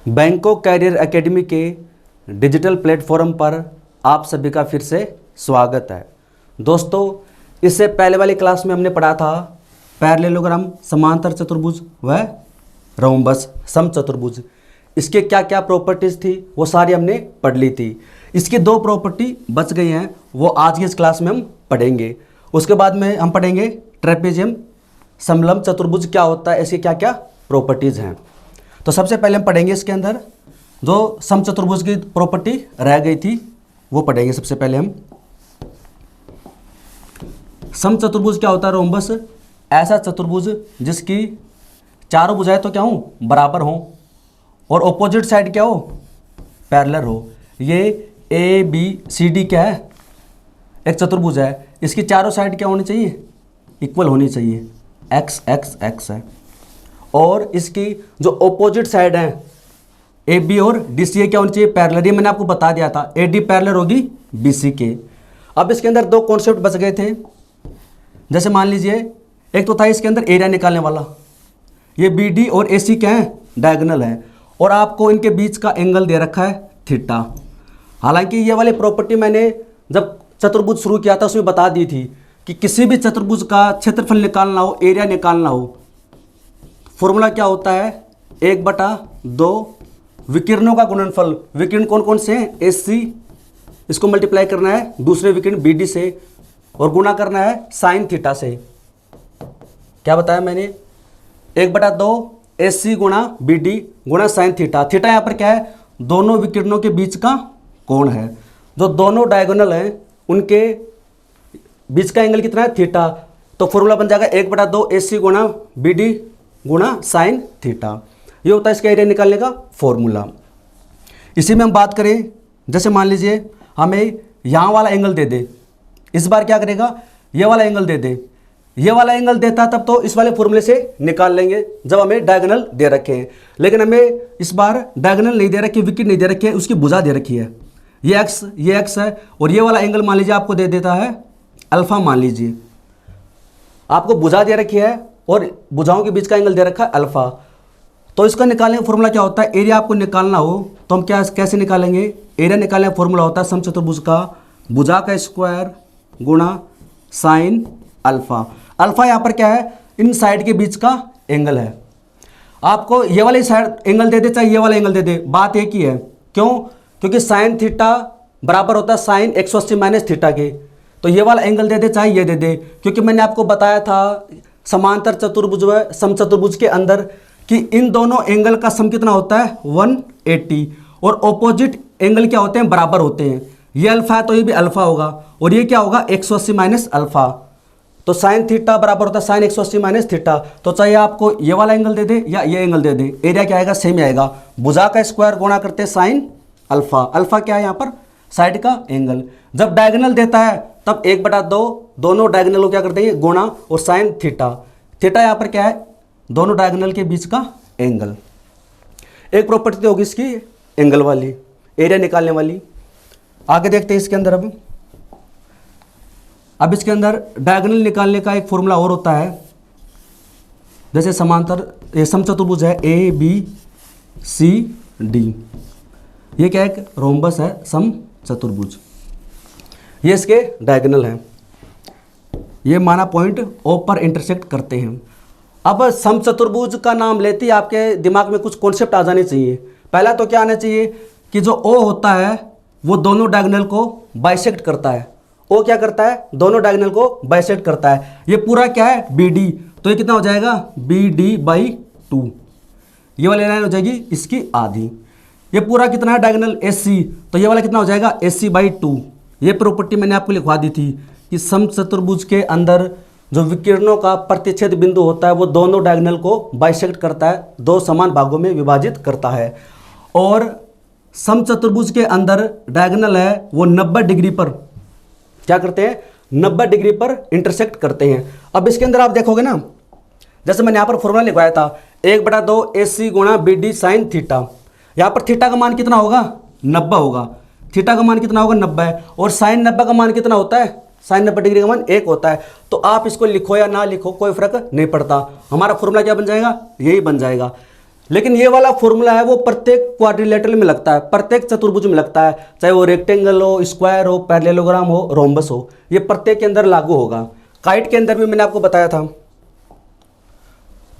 बैंकों career academy के digital platform पर आप सभी का फिर से स्वागत है। दोस्तों, इससे पहले वाली क्लास में हमने पढ़ा था पैरेललोग्राम, समांतर चतुर्भुज व रोम्बस समचतुर्भुज। इसके क्या क्या प्रॉपर्टीज़ थी वो सारी हमने पढ़ ली थी। इसकी दो प्रॉपर्टी बच गई हैं, वो आज की इस क्लास में हम पढ़ेंगे। उसके बाद में हम पढ़ेंगे ट्रेपेजियम समलंब चतुर्भुज क्या होता है, ऐसी क्या क्या प्रॉपर्टीज़ हैं। तो सबसे पहले हम पढ़ेंगे इसके अंदर जो समचतुर्भुज की प्रॉपर्टी रह गई थी वो पढ़ेंगे। सबसे पहले हम समचतुर्भुज क्या होता है। रोम्बस ऐसा चतुर्भुज जिसकी चारों भुजाएं तो क्या हो, बराबर हो, और ऑपोजिट साइड क्या हो, पैरेलल हो। ये ए बी सी डी क्या है, एक चतुर्भुज है। इसकी चारों साइड क्या होनी चाहिए, इक्वल होनी चाहिए। एक्स एक्स एक्स है, और इसकी जो ऑपोजिट साइड है ए बी और डी सी, क्या होनी चाहिए, पैरेलल। ये मैंने आपको बता दिया था, ए डी पैरेलल होगी बी सी के। अब इसके अंदर दो कॉन्सेप्ट बच गए थे। जैसे मान लीजिए एक तो था इसके अंदर एरिया निकालने वाला, ये बी डी और ए सी क्या है, डायगोनल है, और आपको इनके बीच का एंगल दे रखा है थीटा। हालांकि ये वाली प्रॉपर्टी मैंने जब चतुर्भुज शुरू किया था उसमें बता दी थी कि किसी भी चतुर्भुज का क्षेत्रफल निकालना हो, एरिया निकालना हो, फॉर्मूला क्या होता है, 1/2 विकिरणों का गुणनफल। विकिरण कौन कौन से हैं, एस सी, इसको मल्टीप्लाई करना है दूसरे विकिरण बी डी से, और गुणा करना है साइन थीटा से। क्या बताया मैंने, 1/2 एस सी गुणा बी डी गुणा साइन थीटा। थीटा यहाँ पर क्या है, दोनों विकिरणों के बीच का कोण है। जो दोनों डायगोनल हैं उनके बीच का एंगल कितना है, थीटा। तो फॉर्मूला बन जाएगा 1/2 एस सी गुणा बी डी गुणा साइन थीटा। ये होता है इसका एरिया निकालने का फॉर्मूला। इसी में हम बात करें, जैसे मान लीजिए हमें यहाँ वाला एंगल दे दे, इस बार क्या करेगा, ये वाला एंगल दे दे। ये वाला एंगल देता तब तो इस वाले फॉर्मूले से निकाल लेंगे जब हमें डायगोनल दे रखे हैं, लेकिन हमें इस बार डायगोनल नहीं दे रखी, विकेट नहीं दे रखी है, उसकी भुजा दे रखी है। ये एक्स है, और ये वाला एंगल मान लीजिए आपको दे देता है अल्फा। मान लीजिए आपको भुजा दे रखी है और भुजाओं के बीच का एंगल दे रखा है अल्फा। तो इसका निकालने का फॉर्मूला क्या होता है, एरिया आपको निकालना हो तो हम कैसे निकालेंगे, एरिया निकालने का फॉर्मूला होता है समचतुर्भुज का भुजा का स्क्वायर गुणा साइन अल्फा। अल्फा यहाँ पर क्या है, इन साइड के बीच का एंगल है। आपको ये वाले साइड एंगल दे दे चाहे ये वाला एंगल दे दे, बात एक ही है। क्यों, क्योंकि साइन थीटा बराबर होता है साइन 180 माइनस थीटा के। तो ये वाला एंगल दे दे चाहे ये दे दे, क्योंकि मैंने आपको बताया था समांतर चतुर्भुज व समचतुर्भुज के अंदर कि इन दोनों एंगल का सम कितना होता है, 180, और ऑपोजिट एंगल क्या होते हैं, बराबर होते हैं। ये अल्फा है तो ये भी अल्फा होगा, और ये क्या होगा, 180 माइनस अल्फा। तो साइन थीटा बराबर होता है साइन 180 माइनस थीटा। तो चाहे आपको ये वाला एंगल दे दे या ये एंगल दे दे, एरिया क्या आएगा, सेम आएगा। भुजा का स्क्वायर गुणा करते हैं साइन अल्फा। अल्फा क्या है यहाँ पर, साइड का एंगल। जब डायगोनल देता है तब 1/2 दोनों डायगोनल को क्या कर देंगे, गुणा, और साइन थीटा। थीटा यहाँ पर क्या है, दोनों डायगोनल के बीच का एंगल। एक प्रॉपर्टी तो होगी इसकी एंगल वाली, एरिया निकालने वाली। आगे देखते हैं इसके अंदर। अब इसके अंदर डायगोनल निकालने का एक फॉर्मूला और होता है। जैसे समांतर समचतुर्भुज है ए बी सी डी, ये क्या है, एक रोम्बस है समचतुर्भुज। ये इसके डायगोनल हैं, ये माना पॉइंट ओ पर इंटरसेक्ट करते हैं। अब समचतुर्भुज का नाम लेते ही आपके दिमाग में कुछ कॉन्सेप्ट आ जाने चाहिए। पहला तो क्या आना चाहिए कि जो ओ होता है वो दोनों डायगोनल को बाइसेक्ट करता है। ओ क्या करता है, दोनों डायगोनल को बाइसेक्ट करता है। ये पूरा क्या है, बी डी, तो ये कितना हो जाएगा, बी डी बाई 2। ये वाली लाइन हो जाएगी इसकी आधी। ये पूरा कितना है डायगोनल, एस सी, तो ये वाला कितना हो जाएगा, एस सी बाई 2। ये प्रॉपर्टी मैंने आपको लिखवा दी थी कि समचतुर्भुज के अंदर जो विकिरणों का प्रतिच्छेद बिंदु होता है वो दोनों डायगोनल को बाइसेक्ट करता है, दो समान भागों में विभाजित करता है। और समचतुर्भुज के अंदर डायगोनल है वो 90 डिग्री पर क्या करते हैं, 90 डिग्री पर इंटरसेक्ट करते हैं। अब इसके अंदर आप देखोगे ना, जैसे मैंने यहाँ पर फॉर्मूला लिखवाया था 1/2 एस सी गुणा बी डी साइन थीटा। यहाँ पर थीटा का मान कितना होगा, 90 होगा। थीटा का मान कितना होगा, 90, और साइन 90 का मान कितना होता है, साइन 90 डिग्री का मान 1 होता है। तो आप इसको लिखो या ना लिखो कोई फर्क नहीं पड़ता, हमारा फॉर्मूला क्या बन जाएगा, यही बन जाएगा। लेकिन ये वाला फॉर्मूला है वो प्रत्येक क्वाड्रिलेटरल में लगता है, प्रत्येक चतुर्भुज में लगता है, चाहे वो रेक्टेंगल हो, स्क्वायर हो, पैरेललोग्राम हो, रोम्बस हो, ये प्रत्येक के अंदर लागू होगा। काइट के अंदर भी मैंने आपको बताया था।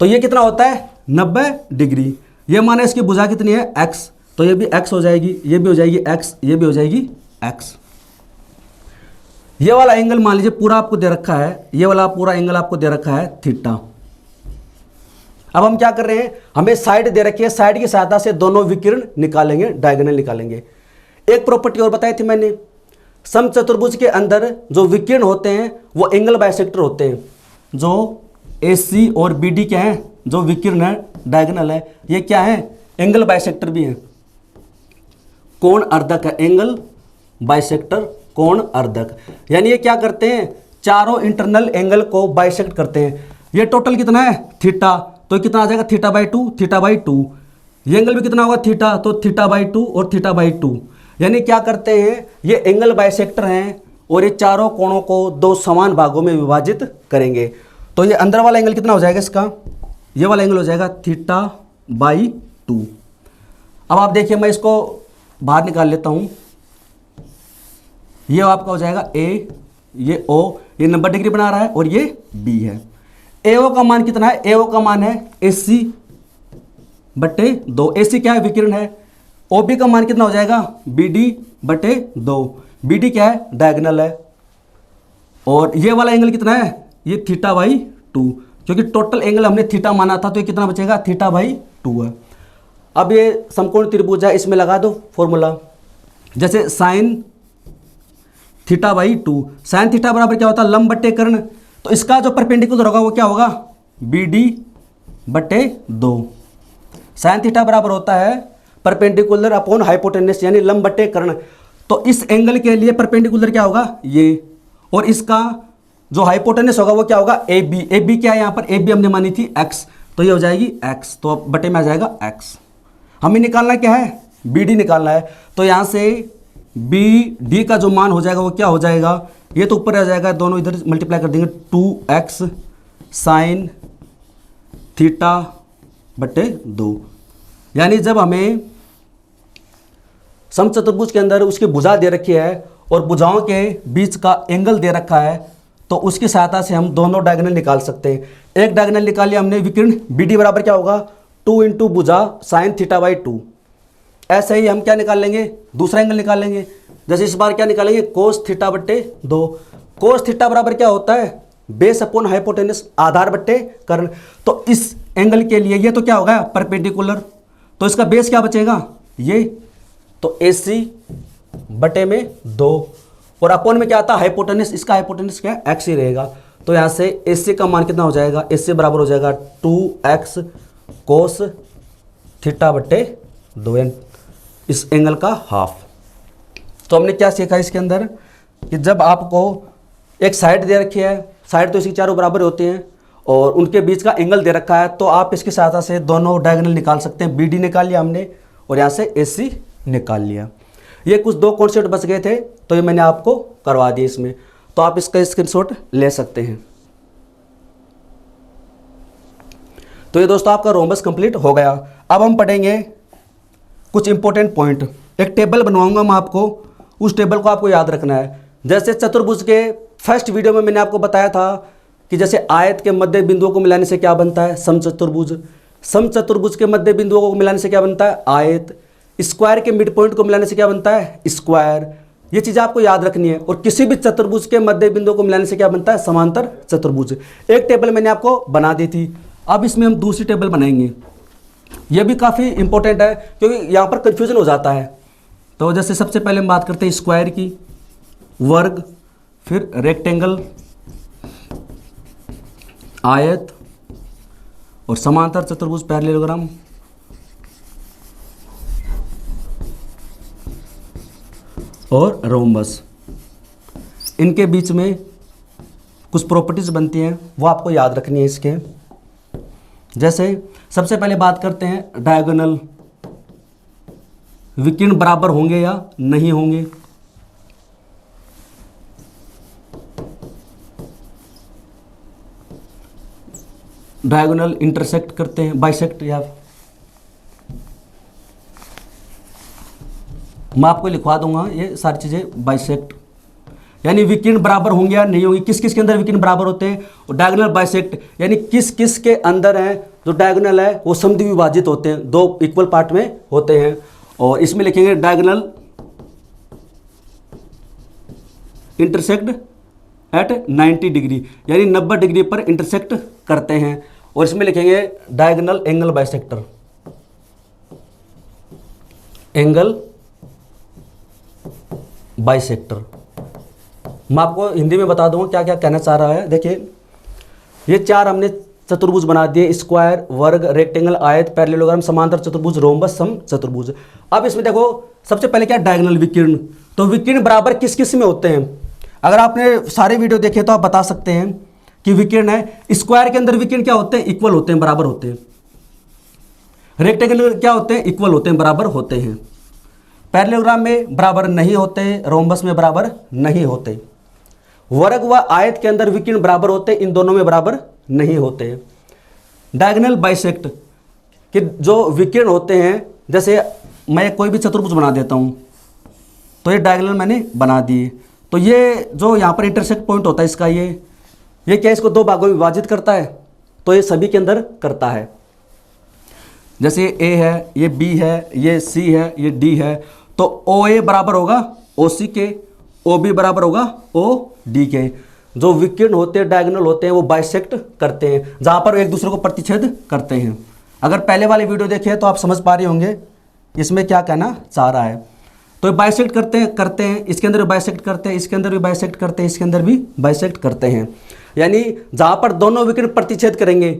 तो ये कितना होता है 90 डिग्री। ये माने इसकी भुजा कितनी है x, तो ये भी x हो जाएगी, ये भी हो जाएगी x, ये भी हो जाएगी x। ये वाला एंगल मान लीजिए पूरा आपको दे रखा है, ये वाला पूरा एंगल आपको दे रखा है थीटा। अब हम क्या कर रहे हैं, हमें साइड दे रखी है, साइड की सहायता से दोनों विकिरण निकालेंगे, डायगोनल निकालेंगे। एक प्रॉपर्टी और बताई थी मैंने, समचतुर्भुज के अंदर जो विकिरण होते हैं वो एंगल बाइसेक्टर होते हैं। जो AC और BD क्या है, जो विकिरण है डायगोनल है, ये क्या है एंगल बाइसेक्टर भी है, कोण अर्धक है, एंगल बाइसेक्टर कोण अर्धक। यानी ये क्या करते हैं, चारों इंटरनल एंगल को बाइसेक्ट करते हैं। ये टोटल कितना है थीटा, तो कितना आ जाएगा theta by two, theta by two. ये एंगल भी कितना होगा थीटा, तो थीटा बाई टू और थीटा बाई टू। यानी क्या करते हैं, ये एंगल बाइसेक्टर हैं और ये चारों कोणों को दो समान भागों में विभाजित करेंगे। तो ये अंदर वाला एंगल कितना हो जाएगा इसका, ये वाला एंगल हो जाएगा थीटा बाई टू। अब आप देखिए मैं इसको बाहर निकाल लेता हूँ, ये आपका हो जाएगा A, ये O, ये 90 डिग्री बना रहा है और ये B है। AO का मान कितना है, AO का मान है AC बटे 2, AC क्या है विकिरण है। OB का मान कितना हो जाएगा BD बटे 2, BD क्या है डायगोनल है। और ये वाला एंगल कितना है, ये थीटा बाई टू, क्योंकि टोटल एंगल हमने थीटा माना था, तो ये कितना बचेगा थीटा बाई टू है। अब ये समकोण त्रिभुज है, इसमें लगा दो फॉर्मूला, जैसे sine theta by two, sine theta बराबर क्या होता है लंब बटे कर्ण, तो इसका जो परपेंडिकुलर होगा वो क्या होगा BD बटे 2। साइन थीटा बराबर होता है परपेंडिकुलर अपॉन हाइपोटेनस, यानी लंब बटे कर्ण। तो इस एंगल के लिए परपेंडिकुलर क्या होगा ये, और इसका जो हाइपोटेनस होगा वो क्या होगा AB। AB क्या है यहाँ पर, AB हमने मानी थी x, तो ये हो जाएगी x, तो बटे में आ जाएगा x। हमें निकालना क्या है BD निकालना है, तो यहाँ से BD का जो मान हो जाएगा वो क्या हो जाएगा, ये तो ऊपर आ जाएगा, दोनों इधर मल्टीप्लाई कर देंगे, 2x साइन थीटा बटे 2। यानी जब हमें समचतुर्भुज के अंदर उसकी भुजा दे रखी है और भुजाओं के बीच का एंगल दे रखा है, तो उसकी सहायता से हम दोनों डायगोनल निकाल सकते हैं। एक डायगोनल निकाल लिया हमने, विकिरण BD बराबर क्या होगा 2 इंटू भुजा साइन थीटा बाई 2। ऐसे ही हम क्या निकाल लेंगे, दूसरा एंगल निकाल लेंगे, जैसे इस बार क्या निकालेंगे कोस थीटा बट्टे 2। कोस थीटा बराबर क्या होता है बेस अपॉन हाइपोटेनस, आधार बट्टे कर्ण। तो इस एंगल के लिए ये तो क्या होगा परपेंडिकुलर, तो इसका बेस क्या बचेगा ये, तो AC बटे में 2 और अपॉन में क्या आता है हाइपोटेनस, इसका हाइपोटेनस क्या है x ही रहेगा। तो यहाँ से AC का मान कितना हो जाएगा, AC बराबर हो जाएगा 2x कोस थीटा बट्टे 2, इस एंगल का हाफ। तो हमने क्या सीखा इसके अंदर कि जब आपको एक साइड दे रखी है, साइड तो इसकी चारों बराबर होती हैं और उनके बीच का एंगल दे रखा है, तो आप इसकी सहायता से दोनों डायगोनल निकाल सकते हैं। BD निकाल लिया हमने और यहाँ से AC निकाल लिया। ये कुछ दो कॉन्सेप्ट बच गए थे, तो ये मैंने आपको करवा दिए इसमें, तो आप इसका स्क्रीनशॉट ले सकते हैं। तो ये दोस्तों आपका रोम्बस कंप्लीट हो गया। अब हम पढ़ेंगे कुछ इंपॉर्टेंट पॉइंट। एक टेबल बनवाऊंगा मैं आपको, उस टेबल को आपको याद रखना है। जैसे चतुर्भुज के फर्स्ट वीडियो में मैंने आपको बताया था कि जैसे आयत के मध्य बिंदुओं को मिलाने से क्या बनता है समचतुर्भुज, समचतुर्भुज के मध्य बिंदुओं को मिलाने से क्या बनता है आयत, स्क्वायर के मिड पॉइंट को मिलाने से क्या बनता है स्क्वायर। ये चीज़ आपको याद रखनी है। और किसी भी चतुर्भुज के मध्य बिंदुओं को मिलाने से क्या बनता है समांतर चतुर्भुज। एक टेबल मैंने आपको बना दी थी, अब इसमें हम दूसरी टेबल बनाएंगे। यह भी काफ़ी इंपॉर्टेंट है क्योंकि यहाँ पर कंफ्यूजन हो जाता है। तो जैसे सबसे पहले हम बात करते हैं स्क्वायर की, वर्ग, फिर रेक्टेंगल, आयत और समांतर चतुर्भुज पैरेललोग्राम। और रोम्बस। इनके बीच में कुछ प्रॉपर्टीज बनती हैं, वो आपको याद रखनी है इसके। जैसे सबसे पहले बात करते हैं डायगोनल, विकिरण बराबर होंगे या नहीं होंगे। डायगोनल इंटरसेक्ट करते हैं, बाइसेक्ट या मैं आपको लिखवा दूंगा ये सारी चीज़ें। बाइसेक्ट यानी विकिरण बराबर होंगे या नहीं होंगे, किस किस के अंदर विकिरण बराबर होते हैं। और डायगोनल बाइसेक्ट यानी किस किस के अंदर है जो डायगोनल है वो समद्वि विभाजित होते हैं, दो इक्वल पार्ट में होते हैं। और इसमें लिखेंगे डायगोनल इंटरसेक्ट एट 90 डिग्री यानी 90 डिग्री पर इंटरसेक्ट करते हैं। और इसमें लिखेंगे diagonal angle bisector, angle bisector. मैं आपको हिंदी में बता दूंगा क्या क्या कहना चाह रहा है। देखिए ये चार हमने चतुर्भुज बना दिए, स्क्वायर, वर्ग, रेक्टेंगल, आयत, पैरेललोग्राम, समांतर चतुर्भुज, रोम्बस, सम चतुर्भुज। अब इसमें देखो सबसे पहले क्या डायगोनल विकिरण। तो विकिरण बराबर किस किस में होते हैं। अगर आपने सारे वीडियो देखे तो आप बता सकते हैं कि विकिरण है स्क्वायर के अंदर विकिरण क्या होते हैं, इक्वल होते हैं, बराबर होते हैं। रेक्टेंगल क्या होते हैं, इक्वल होते हैं, बराबर होते हैं। पैरेललोग्राम में बराबर नहीं होते, रोम्बस में बराबर नहीं होते। वर्ग व आयत के अंदर विकिरण बराबर होते, इन दोनों में बराबर नहीं होते। डायगोनल बाइसेक्ट कि जो विकिरण होते हैं, जैसे मैं कोई भी चतुर्भुज बना देता हूं तो ये डायगोनल मैंने बना दिए, तो ये जो यहाँ पर इंटरसेक्ट पॉइंट होता है इसका, ये क्या इसको दो भागों में विभाजित करता है, तो ये सभी के अंदर करता है। जैसे ये ए है, ये बी है, ये सी है, ये डी है, तो ओ ए बराबर होगा ओ सी के, ओ बी बराबर होगा ओ डी के। जो विकिरण होते हैं डायगोनल होते हैं वो बाइसेक्ट करते हैं, जहाँ पर एक दूसरे को प्रतिच्छेद करते हैं। अगर पहले वाले वीडियो देखे तो आप समझ पा रहे होंगे इसमें क्या कहना चाह रहा है। तो बाइसेक्ट करते हैं, इसके अंदर भी बाइसेक्ट करते हैं, इसके अंदर भी बाइसेक्ट करते हैं, इसके अंदर भी बाइसेक्ट करते हैं। यानी जहाँ पर दोनों विकिरण प्रतिच्छेद करेंगे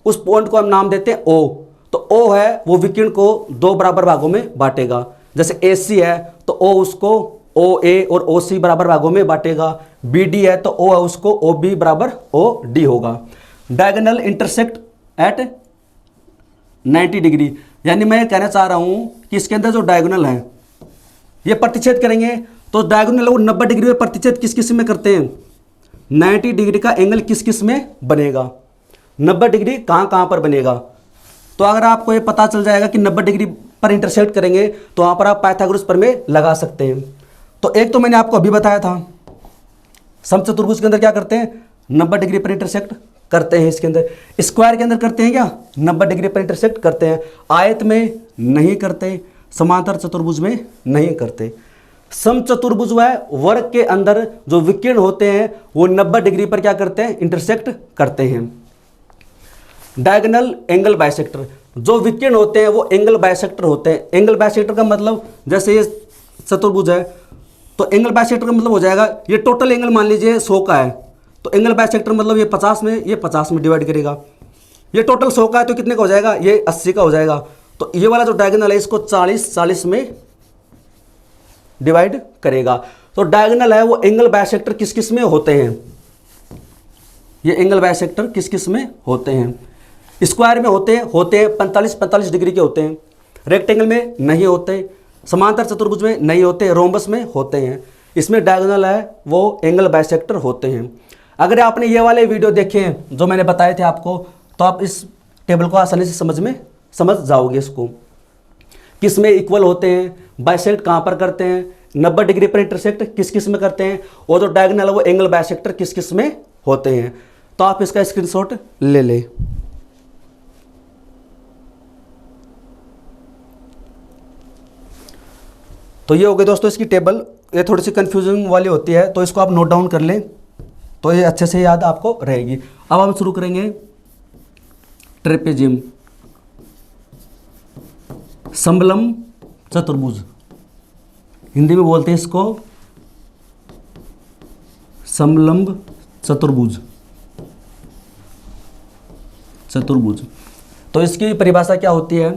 उस पॉइंट को हम नाम देते हैं ओ। तो ओ है वो विकिरण को दो बराबर भागों में बांटेगा। जैसे ए सी है तो ओ उसको ओ ए और ओ सी बराबर भागों में बांटेगा। बी डी है तो ओ है उसको ओ बी बराबर ओ डी होगा। डायगोनल इंटरसेक्ट एट 90 डिग्री यानी मैं कहना चाह रहा हूं कि इसके अंदर जो डायगोनल है ये प्रतिच्छेद करेंगे, तो डायगोनल वो 90 डिग्री में प्रतिच्छेद किस किस में करते हैं, 90 डिग्री का एंगल किस किस में बनेगा, 90 डिग्री कहां पर बनेगा। तो अगर आपको ये पता चल जाएगा कि 90 डिग्री पर इंटरसेक्ट करेंगे तो वहां पर आप पाइथागोरस प्रमेय लगा सकते हैं। तो एक तो मैंने आपको अभी बताया था समचतुर्भुज के अंदर क्या करते हैं, 90 डिग्री पर इंटरसेक्ट करते हैं। इसके अंदर स्क्वायर के अंदर करते हैं क्या, 90 डिग्री पर इंटरसेक्ट करते हैं। आयत में नहीं करते, समांतर चतुर्भुज में नहीं करते। समचतुर्भुज व वर्ग के अंदर जो विकिरण होते हैं वो 90 डिग्री पर क्या करते हैं, इंटरसेक्ट करते हैं। डायगोनल एंगल बाइसेक्टर जो विकिरण होते हैं वो एंगल बाइसेक्टर होते हैं। एंगल बाइसेक्टर का मतलब जैसे ये चतुर्भुज है तो एंगल बाइसेक्टर का मतलब हो जाएगा ये टोटल एंगल मान लीजिए 100 का है तो एंगल बाइसेक्टर मतलब ये 50 में डिवाइड करेगा। ये टोटल 100 का है तो कितने का हो जाएगा, ये 80 का हो जाएगा। तो ये वाला जो डायगोनल है इसको 40 में डिवाइड करेगा। तो डायगोनल है वो एंगल बाइसेक्टर किस किस में होते हैं, ये एंगल बाइसेक्टर किस किस में होते हैं। स्क्वायर में होते हैं 45 डिग्री के होते हैं, रेक्टेंगल में नहीं होते, समांतर चतुर्भुज में नहीं होते, रोम्बस में होते हैं। इसमें डायगोनल है वो एंगल बाइसेक्टर होते हैं। अगर आपने ये वाले वीडियो देखे हैं जो मैंने बताए थे आपको तो आप इस टेबल को आसानी से समझ जाओगे इसको, किस में इक्वल होते हैं, बाइसेक्ट कहाँ पर करते हैं, 90 डिग्री पर इंटरसेक्ट किस किस में करते हैं, और जो डायगोनल है वो एंगल बाइसेक्टर किस किस में होते हैं। तो आप इसका स्क्रीनशॉट ले लें। तो ये हो गए दोस्तों इसकी टेबल, ये थोड़ी सी कंफ्यूजिंग वाली होती है तो इसको आप नोट डाउन कर लें तो ये अच्छे से याद आपको रहेगी। अब हम शुरू करेंगे ट्रेपेजियम, समलंब चतुर्भुज, हिंदी में बोलते हैं इसको समलंब चतुर्भुज। तो इसकी परिभाषा क्या होती है,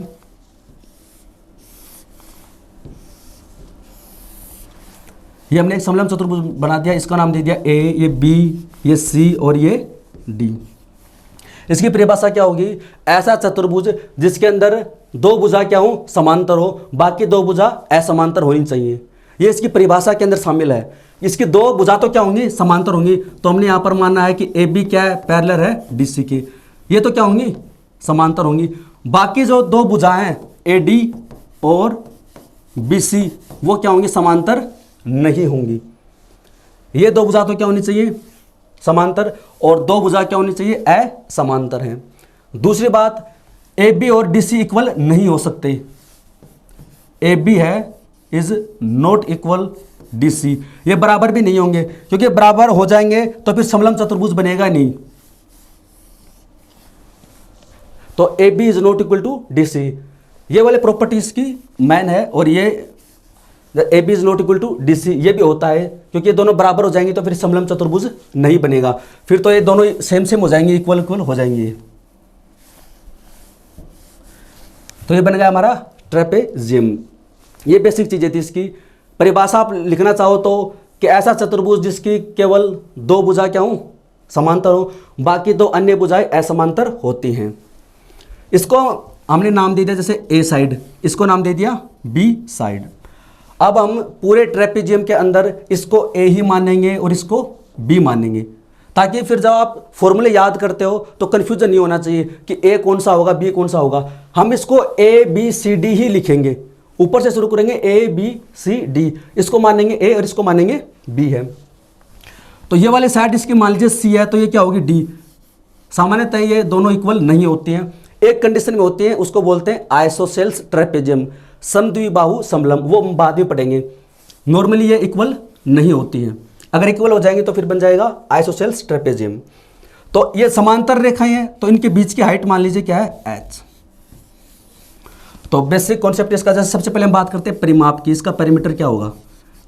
ये हमने एक समलंब चतुर्भुज बना दिया, इसका नाम दे दिया ए, ये बी, ये सी और ये डी। इसकी परिभाषा क्या होगी, ऐसा चतुर्भुज जिसके अंदर दो भुजा क्या हो, समांतर हो, बाकी दो भुजा असमांतर होनी चाहिए। ये इसकी परिभाषा के अंदर शामिल है। इसकी दो भुजा तो क्या होंगी, समांतर होंगी। तो हमने यहाँ पर मानना है कि ए बी क्या है, पैरेलल है डी सी के, ये तो क्या होंगी, समांतर होंगी। बाकी जो दो भुजा हैं ए डी और बी सी वो क्या होंगी, समांतर नहीं होंगी। ये दो भुजा तो क्या होनी चाहिए, समांतर, और दो भुजा क्या होनी चाहिए, असमांतर हैं। दूसरी बात, ए बी और डी सी इक्वल नहीं हो सकते। ए बी है is not equal D C, ये बराबर भी नहीं होंगे, क्योंकि बराबर हो जाएंगे तो फिर समलंब चतुर्भुज बनेगा नहीं। तो A B is not equal to D C, ये वाले प्रॉपर्टीज की मैन है। और ये A B is not equal to D C ये भी होता है, क्योंकि ये दोनों बराबर हो जाएंगे तो फिर समलंब चतुर्भुज नहीं बनेगा, फिर तो ये दोनों सेम सेम हो जाएंगे, इक्वल इक्वल हो जाएंगे। तो ये बन गया हमारा ट्रेपेजियम। ये बेसिक चीजें थी। इसकी परिभाषा आप लिखना चाहो तो कि ऐसा चतुर्भुज जिसकी केवल दो भुजा क्या हो, समांतर हो, बाकी दो अन्य भुजाएं असमांतर होती हैं। इसको हमने नाम दे दिया जैसे ए साइड, इसको नाम दे दिया बी साइड। अब हम पूरे ट्रेपेजियम के अंदर इसको ए ही मानेंगे और इसको बी मानेंगे, ताकि फिर जब आप फॉर्मूले याद करते हो तो कन्फ्यूजन नहीं होना चाहिए कि ए कौन सा होगा, बी कौन सा होगा। हम इसको ए बी सी डी ही लिखेंगे, ऊपर से शुरू करेंगे ए बी सी डी, इसको मानेंगे ए और इसको मानेंगे बी है। तो ये वाले साइड इसकी मान लीजिए सी है, तो ये क्या होगी डी। सामान्यतः ये दोनों इक्वल नहीं होती हैं, एक कंडीशन में होती है, उसको बोलते हैं आइसोसेल्स ट्रेपेजियम, समद्विबाहु समलंब, वो हम बाद में पढ़ेंगे। नॉर्मली ये इक्वल नहीं होती हैं, अगर इक्वल हो जाएंगे तो फिर बन जाएगा आइसोसेल्स ट्रेपेजियम। तो ये समांतर रेखाएं हैं, तो इनके बीच की हाइट मान लीजिए क्या है, एच। तो बेसिक कॉन्सेप्ट इसका, जैसे सबसे पहले हम बात करते हैं परिमाप की। इसका पेरीमीटर क्या होगा,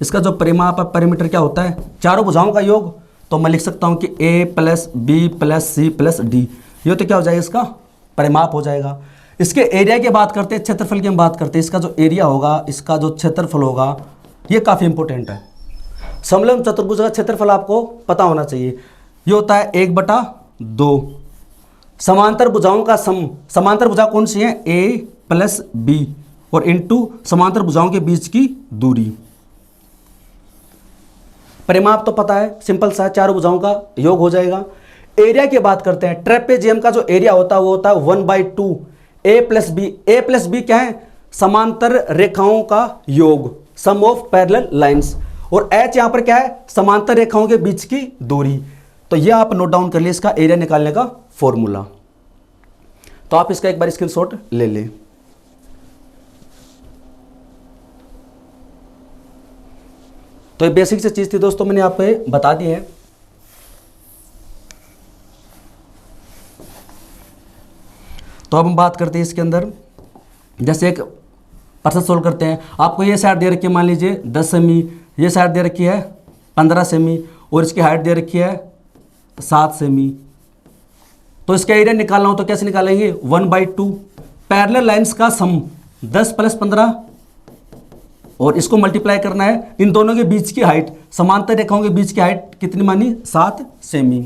इसका जो परिमाप है पेरीमीटर क्या होता है, चारों भुजाओं का योग। तो मैं लिख सकता हूं कि A plus B plus C plus D, ये तो क्या हो जाएगा, इसका परिमाप हो जाएगा। इसके एरिया की बात करते हैं, क्षेत्रफल की हम बात करते हैं। इसका जो एरिया होगा, इसका जो क्षेत्रफल होगा, ये काफ़ी इंपॉर्टेंट है। समलंब चतुर्भुज का क्षेत्रफल आपको पता होना चाहिए, ये होता है 1/2। समांतर भुजाओं का सम, समांतर भुजा कौन सी है, ए प्लस बी, और इनटू समांतर भुजाओं के बीच की दूरी। परिमाप तो पता है, सिंपल सा, चारों भुजाओं का योग हो जाएगा। एरिया की बात करते हैं, ट्रेपेजियम का जो एरिया होता है वो होता है 1/2 ए प्लस बी। ए प्लस बी क्या है, समांतर रेखाओं का योग, सम ऑफ पैरेलल लाइंस, और एच यहां पर क्या है, समांतर रेखाओं के बीच की दूरी। तो ये आप नोट डाउन कर लिए, इसका एरिया निकालने का फॉर्मूला। तो आप इसका एक बार स्क्रीनशॉट ले लें। तो ये बेसिक से चीज थी दोस्तों, मैंने आपको बता दी है। तो अब हम बात करते हैं इसके अंदर, जैसे एक प्रश्न सोल्व करते हैं। आपको ये साइड दे रखी है, मान लीजिए 10 सेमी, ये साइड दे रखी है 15 सेमी, और इसकी हाइट दे रखी है 7 सेमी। तो इसका एरिया निकालना हो तो कैसे निकालेंगे, 1/2 पैरेलल लाइंस का सम 10 + 15, और इसको मल्टीप्लाई करना है इन दोनों के बीच की हाइट, समांतर रेखाओं के बीच की हाइट कितनी मानी, 7 सेमी।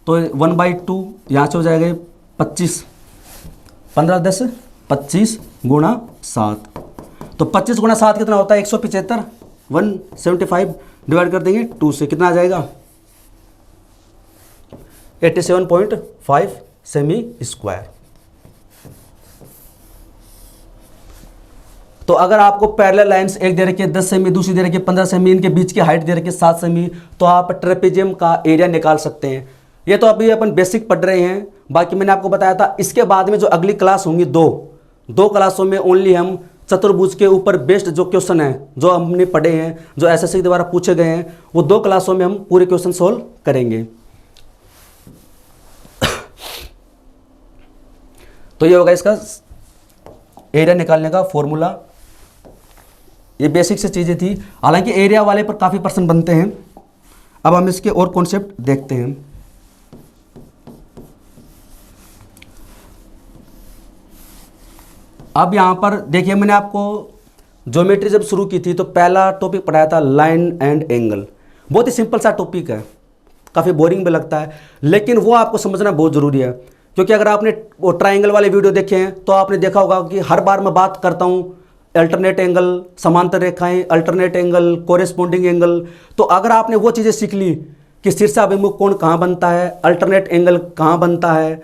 तो 1/2 यहाँ से हो जाएगा 25, 15 10 25 × 7। तो 25 × 7 कितना होता है, 175, 175 डिवाइड कर देंगे 2 से, कितना आ जाएगा 87.5 सेमी स्क्वायर। तो अगर आपको पैरेलल लाइंस एक दे रखी है 10 सेमी, दूसरी दे रखी है 15 सेमी, इनके बीच की हाइट दे रखी है 7 सेमी, तो आप ट्रेपेजियम का एरिया निकाल सकते हैं। ये तो अभी अपन बेसिक पढ़ रहे हैं, बाकी मैंने आपको बताया था इसके बाद में जो अगली क्लास होंगी, दो क्लासों में ओनली हम चतुर्भुज के ऊपर बेस्ड जो क्वेश्चन है, जो हमने पढ़े हैं, जो एसएससी के द्वारा पूछे गए हैं, वो 2 क्लासों में हम पूरे क्वेश्चन सोल्व करेंगे। तो ये होगा इसका एरिया निकालने का फॉर्मूला। ये बेसिक से चीजें थी, हालांकि एरिया वाले पर काफी प्रश्न बनते हैं। अब हम इसके और कॉन्सेप्ट देखते हैं। अब यहां पर देखिए, मैंने आपको ज्योमेट्री जब शुरू की थी तो पहला टॉपिक पढ़ाया था लाइन एंड एंगल। बहुत ही सिंपल सा टॉपिक है, काफ़ी बोरिंग भी लगता है, लेकिन वो आपको समझना बहुत ज़रूरी है। क्योंकि अगर आपने वो ट्राइंगल वाले वीडियो देखे हैं तो आपने देखा होगा कि हर बार मैं बात करता हूँ अल्टरनेट एंगल, समांतर रेखाएं, अल्टरनेट एंगल, कोरेस्पोंडिंग एंगल। तो अगर आपने वो चीज़ें सीख ली कि शीर्षाभिमुख कोण कहाँ बनता है, अल्टरनेट एंगल कहाँ बनता है,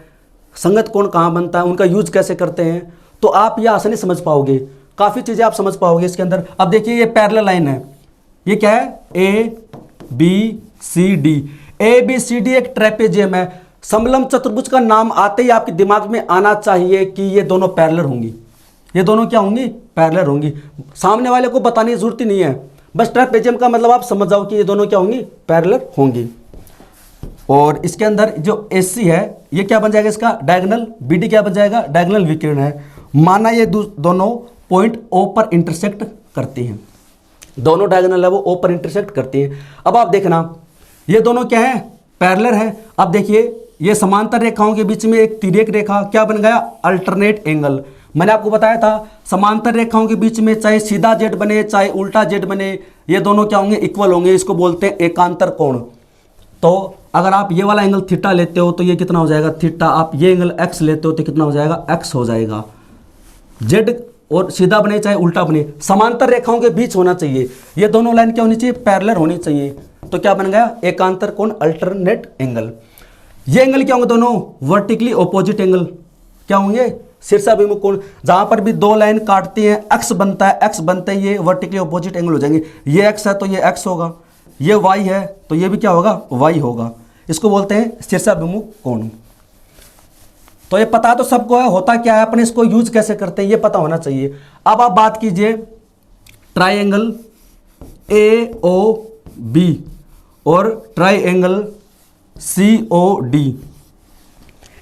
संगत कोण कहाँ बनता है, उनका यूज कैसे करते हैं, तो आप ये आसानी समझ पाओगे। काफ़ी चीज़ें आप समझ पाओगे इसके अंदर। अब देखिए ये पैरेलल लाइन है, ये क्या है, A B C D. A B C D एक ट्रेपेजियम है। समलंब चतुर्भुज का नाम आते ही आपके दिमाग में आना चाहिए कि ये दोनों पैरेलल होंगी। ये दोनों क्या होंगी, पैरेलल होंगी। सामने वाले को बताने की जरूरत ही नहीं है, बस ट्रेपेजियम का मतलब आप समझ जाओ कि ये दोनों क्या होंगी, पैरेलल होंगी। और इसके अंदर जो AC है ये क्या बन जाएगा, इसका डायगोनल। BD क्या बन जाएगा, डायगोनल विकिरण है। माना ये दोनों पॉइंट O पर इंटरसेक्ट करती हैं, दोनों डायगोनल है वो O पर इंटरसेक्ट करती हैं। अब आप देखना ये दोनों क्या है, पैरेलल है। अब देखिए ये समांतर रेखाओं के बीच में एक तिर्यक रेखा, क्या बन गया, अल्टरनेट एंगल। मैंने आपको बताया था समांतर रेखाओं के बीच में चाहे सीधा जेड बने चाहे उल्टा जेड बने, ये दोनों क्या होंगे, इक्वल होंगे। इसको बोलते हैं एकांतर कोण। तो अगर आप ये वाला एंगल थीटा लेते हो तो ये कितना हो जाएगा, थीटा। आप ये एंगल x लेते हो तो कितना हो जाएगा, x हो जाएगा। जेड और सीधा बने चाहे उल्टा बने, समांतर रेखाओं के बीच होना चाहिए। ये दोनों लाइन क्या होनी चाहिए, पैरेलल होनी चाहिए। तो क्या बन गया, एकांतर कोण, अल्टरनेट एंगल। ये एंगल क्या होंगे, दोनों वर्टिकली ऑपोजिट एंगल क्या होंगे, शीर्षाभिमुख कोण। जहां पर भी दो लाइन काटती हैं x बनता है, x बनते ही ये वर्टिकली ऑपोजिट एंगल हो जाएंगे। ये x है तो ये x होगा, ये y है तो ये भी क्या होगा, y होगा। इसको बोलते हैं शीर्षाभिमुख कोण। तो ये पता तो सबको है, होता क्या है, अपने इसको यूज कैसे करते हैं ये पता होना चाहिए। अब आप बात कीजिए ट्राइंगल AOB और ट्राइंगल COD,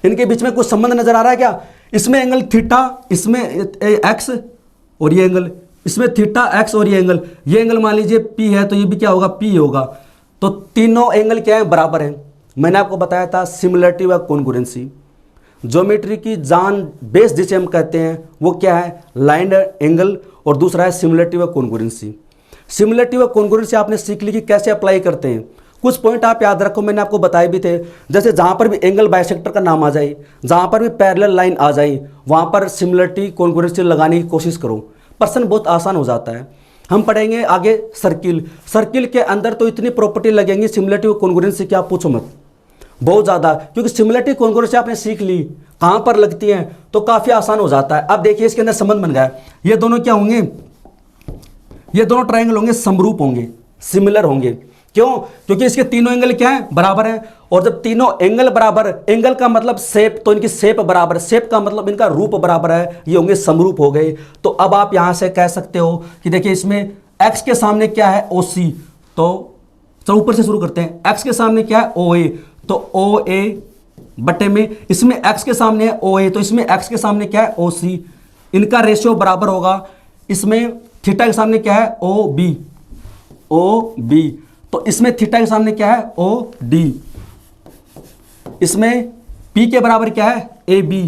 इनके बीच में कुछ संबंध नजर आ रहा है क्या? इसमें एंगल थीटा, इसमें x और ये एंगल, इसमें थीटा x और ये एंगल मान लीजिए P है तो ये भी क्या होगा, P होगा। तो तीनों एंगल क्या है, बराबर हैं। मैंने आपको बताया था सिमिलरिटी व कॉन्ग्रुएंसी। ज्योमेट्री की जान बेस जिसे हम कहते हैं वो क्या है, लाइन एंगल, और दूसरा है सिमिलरिटी व कॉन्ग्रुएंसी। सिमिलरिटी व कॉन्ग्रुएंसी आपने सीख ली कि कैसे अप्लाई करते हैं। कुछ पॉइंट आप याद रखो, मैंने आपको बताए भी थे। जैसे जहां पर भी एंगल बाइसेक्टर का नाम आ जाए, जहां पर भी पैरेलल लाइन आ जाए, वहां पर सिमिलरिटी कॉन्ग्रुएंसी लगाने की कोशिश करो। प्रश्न बहुत आसान हो जाता है। हम पढ़ेंगे आगे सर्किल। सर्किल के अंदर तो इतनी प्रॉपर्टी लगेंगी सिमिलरिटी व कॉन्ग्रुएंसी की, आप पूछो मत, बहुत ज़्यादा। क्योंकि सिमिलरिटी कॉन्ग्रुएंसी आपने सीख ली कहाँ पर लगती हैं तो काफ़ी आसान हो जाता है। अब देखिए इसके अंदर संबंध बन गया। ये दोनों क्या होंगे, ये दोनों ट्रायंगल होंगे, समरूप होंगे, सिमिलर होंगे। क्यों? क्योंकि इसके तीनों एंगल क्या है, बराबर हैं। और जब तीनों एंगल बराबर, एंगल का मतलब शेप, तो इनकी शेप बराबर, शेप का मतलब इनका रूप बराबर है, ये होंगे समरूप हो गए। तो अब आप यहां से कह सकते हो कि देखिए इसमें x के सामने क्या है, OC। तो चलो ऊपर से शुरू करते हैं। x के सामने क्या है, OA, तो OA बटे में, इसमें x के सामने है OA, तो इसमें x के सामने क्या है, OC। इनका रेशियो बराबर होगा। इसमें थीटा के सामने क्या है, OB, तो इसमें थीटा के सामने क्या है, OD। इसमें P के बराबर क्या है, AB,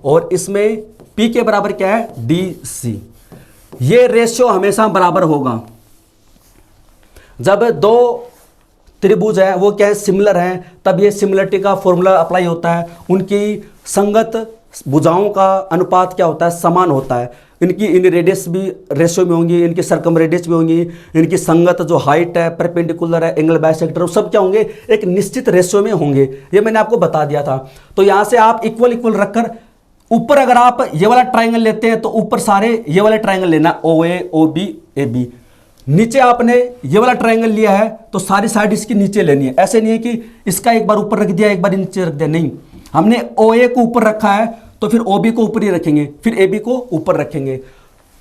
और इसमें P के बराबर क्या है, DC। ये रेशियो हमेशा बराबर होगा। जब दो त्रिभुज है वो क्या है, सिमिलर हैं, तब ये सिमिलरिटी का फॉर्मूला अप्लाई होता है। उनकी संगत भुजाओं का अनुपात क्या होता है, समान होता है। इनकी इन रेडियस भी रेशियो में होंगी, इनकी सरकम रेडियस भी होंगी, इनकी संगत जो हाइट है, परपेंडिकुलर है, एंगल बाइसेक्टर, सब क्या होंगे, एक निश्चित रेशियो में होंगे। ये मैंने आपको बता दिया था। तो यहाँ से आप इक्वल इक्वल रखकर ऊपर अगर आप ये वाला ट्राइंगल लेते हैं तो ऊपर सारे ये वाले ट्राइंगल लेना, OA, OB, AB। नीचे आपने ये वाला ट्राइंगल लिया है तो सारी साइड इसकी नीचे लेनी है। ऐसे नहीं है कि इसका एक बार ऊपर रख दिया, एक बार नीचे रख दिया, नहीं। हमने OA को ऊपर रखा है तो फिर OB को ऊपर ही रखेंगे, फिर AB को ऊपर रखेंगे।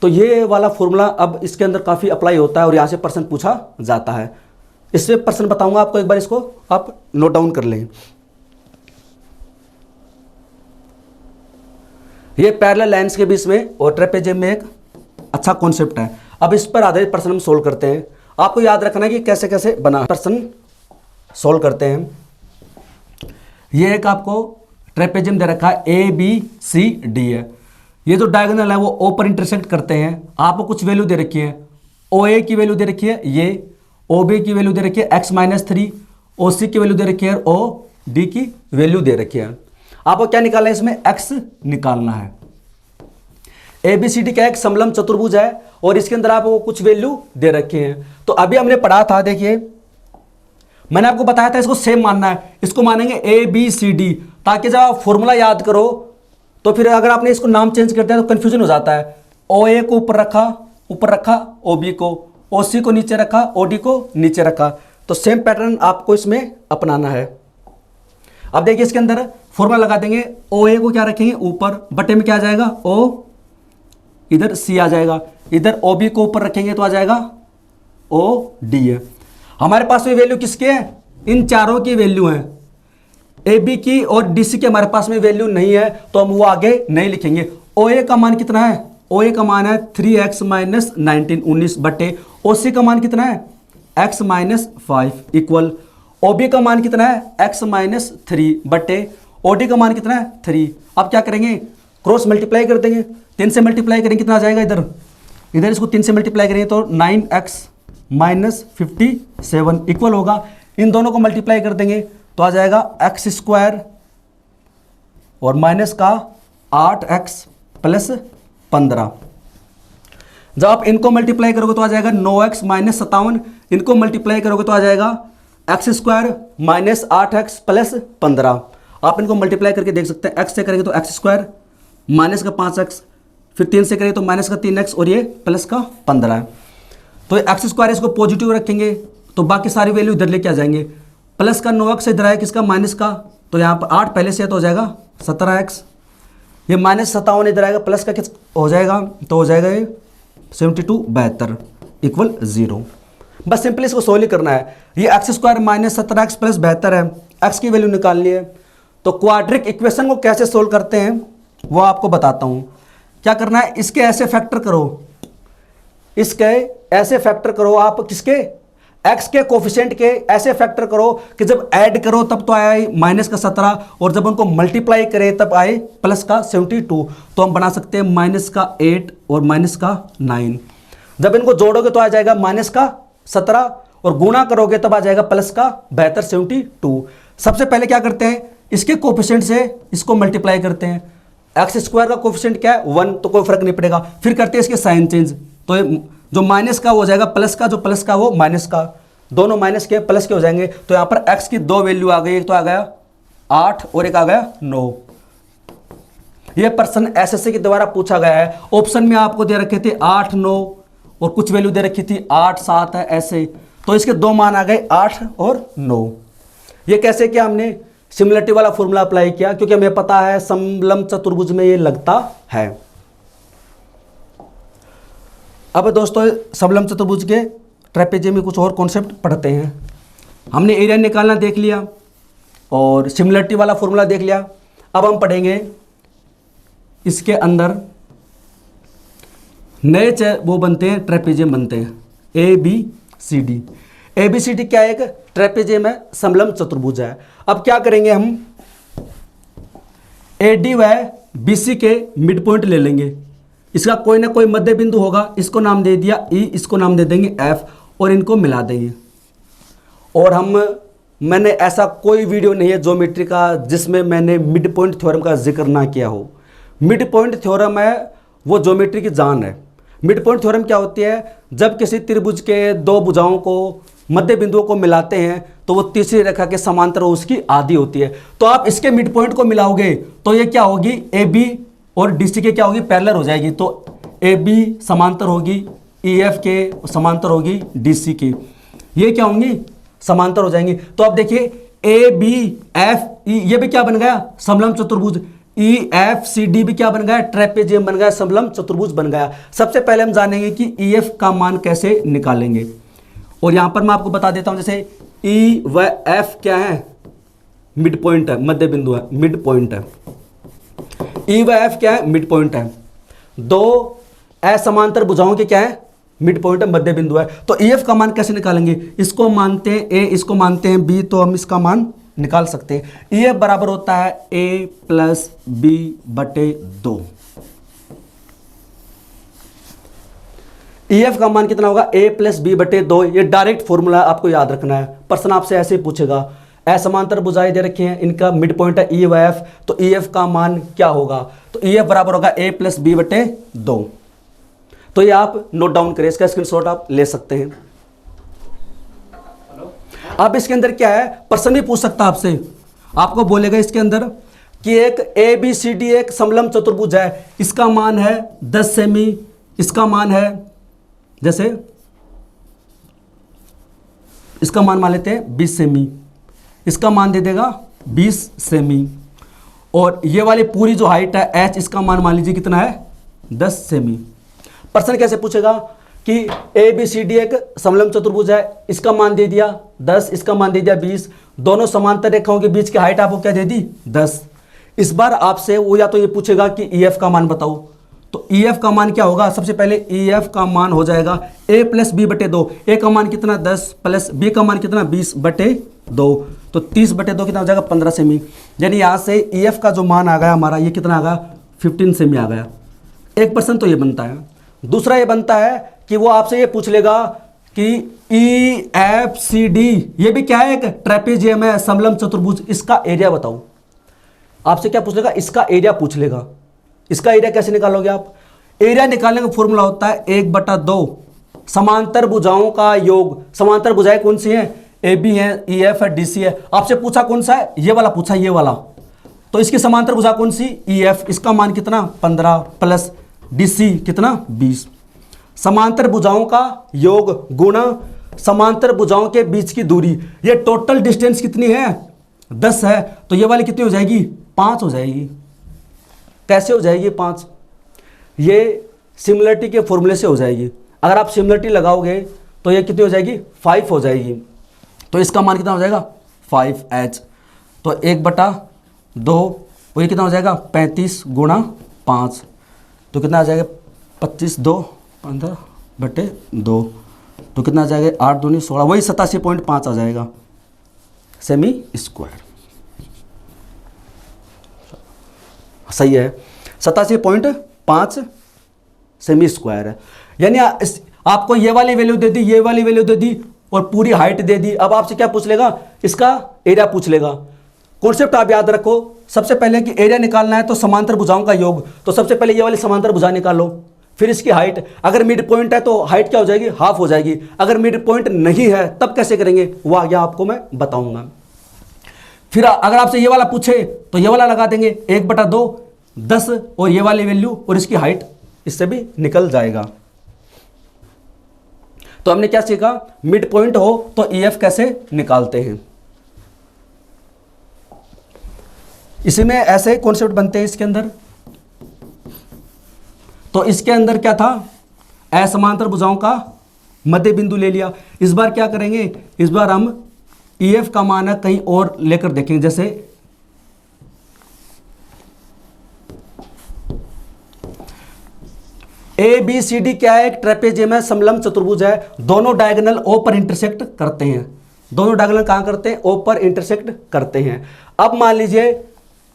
तो ये वाला फॉर्मूला अब इसके अंदर काफ़ी अप्लाई होता है और यहाँ से प्रश्न पूछा जाता है। इससे प्रश्न बताऊंगा आपको, एक बार इसको आप नोट डाउन कर लें। ये पैरेलल लाइंस के बीच में और ट्रेपेजियम में एक अच्छा कॉन्सेप्ट है। अब इस पर आधारित प्रश्न हम सोल्व करते हैं। आपको याद रखना है कि कैसे कैसे बना प्रश्न सोल्व करते हैं। ये एक आपको ट्रेपेजियम दे रखा है, ABCD है। ये जो डायगोनल है वो O पर इंटरसेक्ट करते हैं। आपको कुछ वैल्यू दे रखी है, OA की वैल्यू दे रखी है, ये OB की वैल्यू दे रखी है x-3, OC की वैल्यू दे रखी है, OD की वैल्यू दे रखी है। आपको क्या निकालना है, इसमें x निकालना है। ABCD का एक समलंब चतुर्भुज है और इसके अंदर आपको कुछ वैल्यू दे रखे हैं। तो अभी हमने पढ़ा था, देखिए मैंने आपको बताया था इसको सेम मानना है, इसको मानेंगे ABCD, ताकि जब आप फॉर्मूला याद करो तो फिर अगर आपने इसको नाम चेंज कर दिया तो कंफ्यूजन हो जाता है। ओ ए को ऊपर रखा ओ बी को, ओ सी को नीचे रखा, ओ डी को नीचे रखा। तो सेम पैटर्न आपको इसमें अपनाना है। अब देखिए इसके अंदर फॉर्मूला लगा देंगे, ओ ए को क्या रखेंगे ऊपर, बटे में क्या आ जाएगा ओ, इधर सी आ जाएगा, इधर ओ बी को ऊपर रखेंगे तो आ जाएगा ओ डी है। हमारे पास में वैल्यू किसके है, इन चारों की वैल्यू है, ए बी की और डी सी की हमारे पास में वैल्यू नहीं है तो हम वो आगे नहीं लिखेंगे। ओ ए का मान कितना है, ओ ए का मान है 3x माइनस 19 बटे ओ सी का मान कितना है x minus 5 equal O B का मान कितना है x माइनस 3 बटे ओ डी का मान कितना है 3। अब क्या करेंगे, क्रॉस मल्टीप्लाई कर देंगे, 3 से मल्टीप्लाई करेंगे कितना आ जाएगा, इधर इसको 3 से मल्टीप्लाई करेंगे तो 9x माइनस 57 इक्वल होगा, इन दोनों को मल्टीप्लाई कर देंगे तो आ जाएगा x स्क्वायर और माइनस का 8x प्लस 15। जब आप इनको मल्टीप्लाई करोगे तो आ जाएगा 9x माइनस 57, इनको मल्टीप्लाई करोगे तो आ जाएगा x square minus 8x plus 15। आप इनको मल्टीप्लाई करके देख सकते हैं, x से करेंगे तो x स्क्वायर माइनस का 5x, फिर 3 से करेंगे तो माइनस का 3x और ये प्लस का 15 है। तो एक्स स्क्वायर इसको पॉजिटिव रखेंगे तो बाकी सारी वैल्यू इधर लेके आ जाएंगे। प्लस का 9x इधर आया किसका, माइनस का, तो यहाँ पर 8 पहले से है तो हो जाएगा 17x, ये माइनस 57 इधर आएगा, प्लस का किस हो जाएगा तो हो जाएगा ये 72 इक्वल 0। बस सिंपली इसको सोल्व ही करना है। ये x square minus 17x plus 72 है, एक्स की वैल्यू निकालनी है। तो क्वाड्रिक इक्वेशन को कैसे सोल्व करते हैं वो आपको बताता हूँ। क्या करना है, इसके ऐसे फैक्टर करो, इसके ऐसे फैक्टर करो आप, किसके x के कोफिशिएंट के ऐसे फैक्टर करो कि जब ऐड करो तब तो आए माइनस का 17 और जब उनको मल्टीप्लाई करें तब आए प्लस का 72। तो हम बना सकते हैं माइनस का 8 और माइनस का 9। जब इनको जोड़ोगे तो आ जाएगा माइनस का 17 और गुणा करोगे तब आ जाएगा प्लस का 72। सबसे पहले क्या करते हैं, इसके कोफिशिएंट से इसको मल्टीप्लाई करते हैं। एक्स स्क्वायर का कोफिशिएंट क्या है 1, तो कोई फर्क नहीं पड़ेगा। फिर करते हैं इसके साइन चेंज, तो जो माइनस का हो जाएगा प्लस का, जो प्लस का वो माइनस का, दोनों माइनस के प्लस के हो जाएंगे। तो यहाँ पर x की 2 वैल्यू आ गई, एक तो आ गया 8 और एक आ गया 9। ये प्रश्न एसएससी के द्वारा पूछा गया है। ऑप्शन में आपको दे रखे थे 8, 9 और कुछ वैल्यू दे रखी थी 8, 7 है ऐसे। तो इसके 2 मान आ गए 8 और 9। ये कैसे किया हमने, सिमिलरिटी वाला फॉर्मूला अप्लाई किया, क्योंकि हमें पता है समलंब चतुर्भुज में ये लगता है। अब दोस्तों समलंब चतुर्भुज के ट्रेपेजियम में कुछ और कॉन्सेप्ट पढ़ते हैं। हमने एरिया निकालना देख लिया और सिमिलरिटी वाला फॉर्मूला देख लिया। अब हम पढ़ेंगे इसके अंदर नए वो बनते हैं, ट्रेपेजियम बनते हैं, A B C D. A B C D क्या है, एक ट्रेपेजियम है, समलंब चतुर्भुज है। अब क्या करेंगे हम, ए डी व बी सी के मिड पॉइंट ले लेंगे, इसका कोई ना कोई मध्य बिंदु होगा, इसको नाम दे दिया ई, इसको नाम दे देंगे एफ और इनको मिला देंगे। और मैंने ऐसा कोई वीडियो नहीं है ज्योमेट्री का जिसमें मैंने मिड पॉइंट थ्योरम का जिक्र ना किया हो। मिड पॉइंट थ्योरम है वो ज्योमेट्री की जान है। मिड पॉइंट थ्योरम क्या होती है, जब किसी त्रिभुज के 2 भुजाओं को मध्य बिंदुओं को मिलाते हैं तो वो तीसरी रेखा के समांतर उसकी आधी होती है। तो आप इसके मिड पॉइंट को मिलाओगे तो ये क्या होगी, ए बी और डी सी के क्या होगी, पैरेलल हो जाएगी। तो ए बी समांतर होगी ई एफ के, समांतर होगी डी सी की, ये क्या होंगी, समांतर हो जाएंगी। तो आप देखिए ए बी एफ ई, ये भी क्या बन गया, समलंब चतुर्भुज। ई एफ सी डी भी क्या बन गया, ट्रेपेजियम बन गया, समलंब चतुर्भुज बन गया। सबसे पहले हम जानेंगे कि ई एफ का मान कैसे निकालेंगे। और यहां पर मैं आपको बता देता हूं, जैसे ई व एफ क्या है, मिड पॉइंट है, मध्य बिंदु है, मिड पॉइंट है। ई व एफ क्या है, मिड पॉइंट है। 2 असमांतर भुजाओं के क्या है, मिड पॉइंट है, मध्य बिंदु है। तो ई एफ का मान कैसे निकालेंगे, इसको मानते हैं ए, इसको मानते हैं बी, तो हम इसका मान निकाल सकते हैं। ई एफ बराबर होता है ए प्लस बी बटे 2। ई एफ का मान कितना होगा, ए प्लस बी बटे 2। ये डायरेक्ट फॉर्मूला आपको याद रखना है, प्रश्न आपसे ऐसे ही पूछेगा। असमांतर भुजाएं दे रखे हैं, इनका मिड पॉइंट है ई व एफ, तो ई एफ का मान क्या होगा, तो ई एफ बराबर होगा ए प्लस बी बटे 2। तो ये आप नोट डाउन करें, इसका स्क्रीनशॉट आप ले सकते हैं। अब इसके अंदर क्या है, प्रश्न भी पूछ सकता आपसे, आपको बोलेगा इसके अंदर कि एक ए बी सी डी एक समलंब चतुर्भुज है, इसका मान है 10 सेमी, इसका मान है, जैसे इसका मान लेते हैं 20 सेमी, इसका मान दे देगा 20 सेमी, और ये वाली पूरी जो हाइट है h, इसका मान लीजिए कितना है 10 सेमी। प्रश्न कैसे पूछेगा कि ए बी सी डी एक समलंब चतुर्भुज है, इसका मान दे दिया 10, इसका मान दे दिया 20, दोनों समांतर रेखाओं के बीच की हाइट आपको क्या दे दी 10। इस बार आपसे वो या तो ये पूछेगा कि ई एफ का मान बताओ, तो ई एफ का मान क्या होगा, सबसे पहले ई एफ का मान हो जाएगा a प्लस बी बटे 2, ए का मान कितना 10 प्लस बी का मान कितना 20 बटे 2, तो 30 बटे 2 कितना हो जाएगा 15 सेमी। यानी यहाँ से ई एफ का जो मान आ गया हमारा, ये कितना आ गया 15 सेमी आ गया। एक प्रश्न तो ये बनता है। दूसरा ये बनता है कि वो आपसे ये पूछ लेगा कि ई एफ सी डी, ये भी क्या है एक ट्रेपेजियम है, समलंब चतुर्भुज, इसका एरिया बताओ। आपसे क्या पूछ लेगा, इसका एरिया पूछ लेगा। इसका एरिया कैसे निकालोगे आप, एरिया निकालने का फॉर्मूला होता है 1/2 समांतर भुजाओं का योग। समांतर भुजाएं कौन सी हैं, ए बी है, ई एफ है, डी सी है। आपसे पूछा कौन सा है, ये वाला पूछा, ये वाला, तो इसकी समांतर भुजा कौन सी, ई एफ, इसका मान कितना 15 प्लस डी सी कितना 20। समांतर भुजाओं का योग गुणा समांतर भुजाओं के बीच की दूरी, ये टोटल डिस्टेंस कितनी है 10 है, तो ये वाली कितनी हो जाएगी 5 हो जाएगी। कैसे हो जाएगी 5, ये सिमिलरिटी के फॉर्मूले से हो जाएगी। अगर आप सिमिलरिटी लगाओगे तो ये कितनी हो जाएगी 5 हो जाएगी, तो इसका मान कितना हो जाएगा 5h, तो 1/2, वो ये कितना हो जाएगा 35 गुणा 5, तो कितना आ जाएगा 25 2 15 बटे 2, तो कितना आ जाएगा 8 दूनी 16, वही 87.5 आ जाएगा सेमी स्क्वायर। सही है, 87.5 सेमी स्क्वायर है। यानी आपको ये वाली वैल्यू दे दी, ये वाली वैल्यू दे दी और पूरी हाइट दे दी। अब आपसे क्या पूछ लेगा, इसका एरिया पूछ लेगा। कॉन्सेप्ट आप याद रखो, सबसे पहले कि एरिया निकालना है तो समांतर भुजाओं का योग, तो सबसे पहले ये वाली समांतर भुजा निकालो, फिर इसकी हाइट। अगर मिड पॉइंट है तो हाइट क्या हो जाएगी, हाफ हो जाएगी। अगर मिड पॉइंट नहीं है तब कैसे करेंगे, वो आगे आपको मैं बताऊंगा। फिर अगर आपसे ये वाला पूछे तो ये वाला लगा देंगे 1/2 10 और ये वाली वैल्यू और इसकी हाइट, इससे भी निकल जाएगा। तो हमने क्या सीखा, मिड पॉइंट हो तो ई एफ कैसे निकालते हैं। इसी में ऐसे कॉन्सेप्ट बनते हैं इसके अंदर। तो इसके अंदर क्या था, असमांतर भुजाओं का मध्य बिंदु ले लिया। इस बार क्या करेंगे, इस बार हम ई एफ का मान है कहीं और लेकर देखेंगे। जैसे ए बी सी डी क्या है, एक ट्रेपेजियम है, समलंब चतुर्भुज है, दोनों डायगोनल ओ पर इंटरसेक्ट करते हैं। दोनों डायगोनल कहां करते हैं, ओ पर इंटरसेक्ट करते हैं। अब मान लीजिए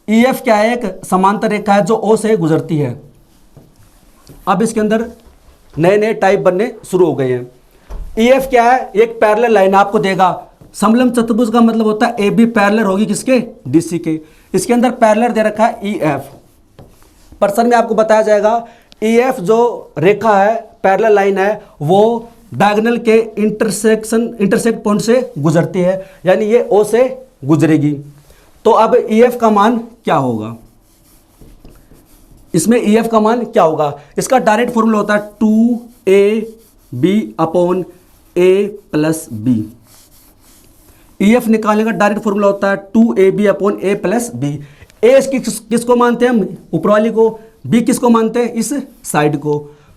ई एफ क्या है, एक समांतर रेखा है जो ओ से गुजरती है। अब इसके अंदर नए नए टाइप बनने शुरू हो गए हैं। ई एफ क्या है, एक पैरेलल लाइन आपको देगा। समलंब चतुर्भुज का मतलब होता है ए बी पैरेलल होगी किसके, डी सी के। इसके अंदर पैरेलल दे रखा है ई एफ। प्रश्न में आपको बताया जाएगा ई एफ जो रेखा है, पैरेलल लाइन है, वो डायगोनल के इंटरसेक्ट पॉइंट से गुजरती है, यानी ये ओ से गुजरेगी। तो अब ई एफ का मान क्या होगा, इसमें ई एफ का मान क्या होगा, इसका डायरेक्ट फॉर्मूला होता है 2ab/a + b। ई एफ निकालने का डायरेक्ट फॉर्मूला होता है 2ab/a + b। ए किसको मानते हैं हम, ऊपर वाली को, बी किसको मानते हैं, इस साइड को।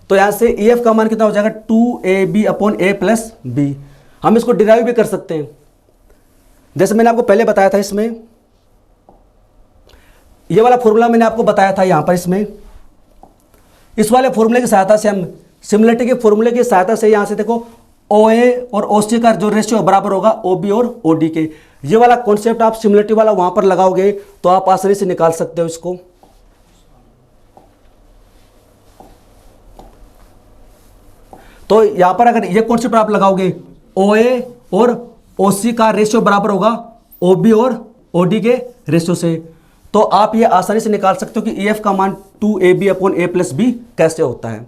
तो यहां से ई एफ का मान कितना हो जाएगा 2ab/a + b। हम इसको डिराइव भी कर सकते हैं, जैसे मैंने आपको पहले बताया था। इसमें ये वाला फॉर्मूला मैंने आपको बताया था यहां पर। इसमें इस वाले फॉर्मूले की सहायता से हम सिमिलरिटी के फॉर्मूले की सहायता से यहां से देखो ओ ए और ओ सी का जो रेशियो बराबर होगा ओ बी और ओ डी के। ये वाला कॉन्सेप्ट आप सिमिलरिटी वाला वहां पर लगाओगे तो आप आसानी से निकाल सकते हो इसको। तो यहां पर अगर ये कॉन्सेप्ट आप लगाओगे, ओ ए और ओ सी का रेशियो बराबर होगा ओ बी और ओ डी के रेशियो से, तो आप ये आसानी से निकाल सकते हो कि ई एफ का मान 2ab/a + b कैसे होता है।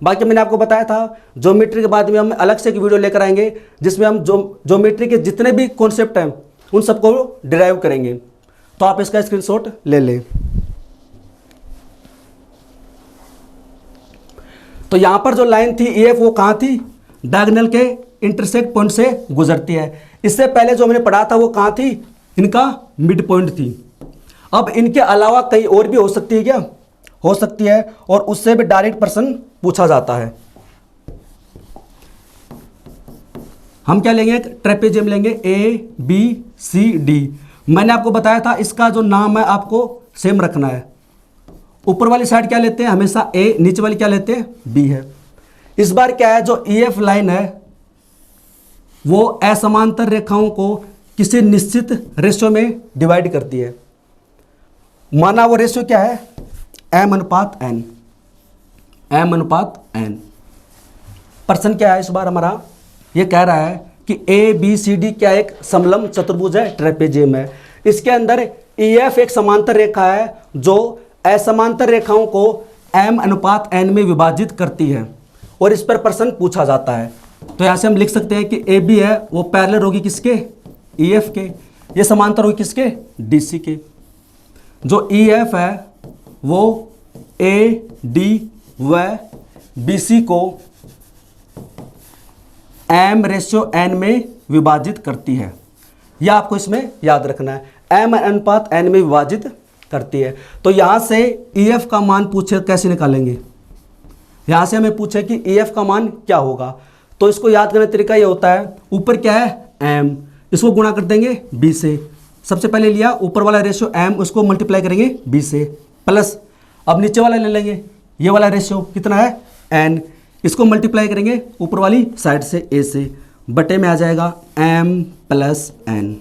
बाकी मैंने आपको बताया था ज्योमेट्री के बाद में हम अलग से एक वीडियो लेकर आएंगे जिसमें हम ज्योमेट्री के जितने भी कॉन्सेप्ट हैं उन सबको डिराइव करेंगे। तो आप इसका स्क्रीनशॉट ले लें। तो यहाँ पर जो लाइन थी ई एफ वो कहाँ थी, डायगोनल के इंटरसेक्ट पॉइंट से गुजरती है। इससे पहले जो हमने पढ़ा था वो कहाँ थी, इनका मिड पॉइंट थी। अब इनके अलावा कहीं और भी हो सकती है क्या, हो सकती है, और उससे भी डायरेक्ट प्रश्न पूछा जाता है। हम क्या लेंगे, एक ट्रेपेजियम लेंगे ए बी सी डी। मैंने आपको बताया था इसका जो नाम है आपको सेम रखना है। ऊपर वाली साइड क्या लेते हैं हमेशा ए, नीचे वाली क्या लेते हैं बी है। इस बार क्या है, जो ई एफ लाइन है वो असमांतर रेखाओं को किसी निश्चित रेशियो में डिवाइड करती है। माना वो रेशियो क्या है, एम अनुपात एन, एम अनुपात एन। प्रश्न क्या है इस बार हमारा, ये कह रहा है कि ए बी सी डी क्या एक समलंब चतुर्भुज है, ट्रेपेजियम है। इसके अंदर ई एफ एक समांतर रेखा है जो असमांतर रेखाओं को एम अनुपात एन में विभाजित करती है, और इस पर प्रश्न पूछा जाता है। तो यहाँ से हम लिख सकते हैं कि ए बी है वो पैरेलल होगी किसके, ई एफ के, ये समांतर होगी किसके, डी सी के। जो ई एफ है वो ए डी व बी सी को एम रेशियो एन में विभाजित करती है। यह आपको इसमें याद रखना है, एम अनुपात एन में विभाजित करती है। तो यहाँ से ई एफ का मान पूछे कैसे निकालेंगे, यहाँ से हमें पूछे कि ई एफ का मान क्या होगा। तो इसको याद करने का तरीका ये होता है, ऊपर क्या है एम, इसको गुणा कर देंगे बी से। सबसे पहले लिया ऊपर वाला रेशियो एम, उसको मल्टीप्लाई करेंगे बी से, प्लस अब नीचे वाला ले लेंगे, ये वाला रेशियो कितना है एन, इसको मल्टीप्लाई करेंगे ऊपर वाली साइड से ए से, बटे में आ जाएगा एम प्लस एन।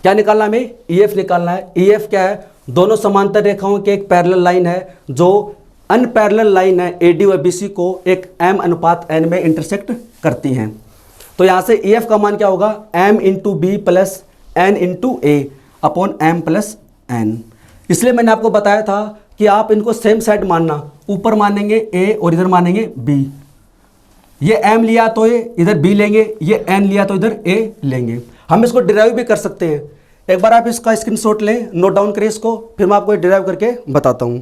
क्या निकालना हमें, ई एफ निकालना है। ई एफ क्या है, दोनों समांतर रेखाओं के एक पैरेलल लाइन है जो अनपैरेलल लाइन है ए डी व बी सी को एक एम अनुपात एन में इंटरसेक्ट करती हैं। तो यहाँ से ई एफ का मान क्या होगा, M into B plus N into A upon M plus N. इसलिए मैंने आपको बताया था कि आप इनको सेम साइड मानना, ऊपर मानेंगे ए और इधर मानेंगे बी। ये एम लिया तो ये इधर बी लेंगे, ये एन लिया तो इधर ए लेंगे। हम इसको डिराइव भी कर सकते हैं। एक बार आप इसका स्क्रीनशॉट लें, नोट डाउन करें इसको, फिर मैं आपको डिराइव करके बताता हूं।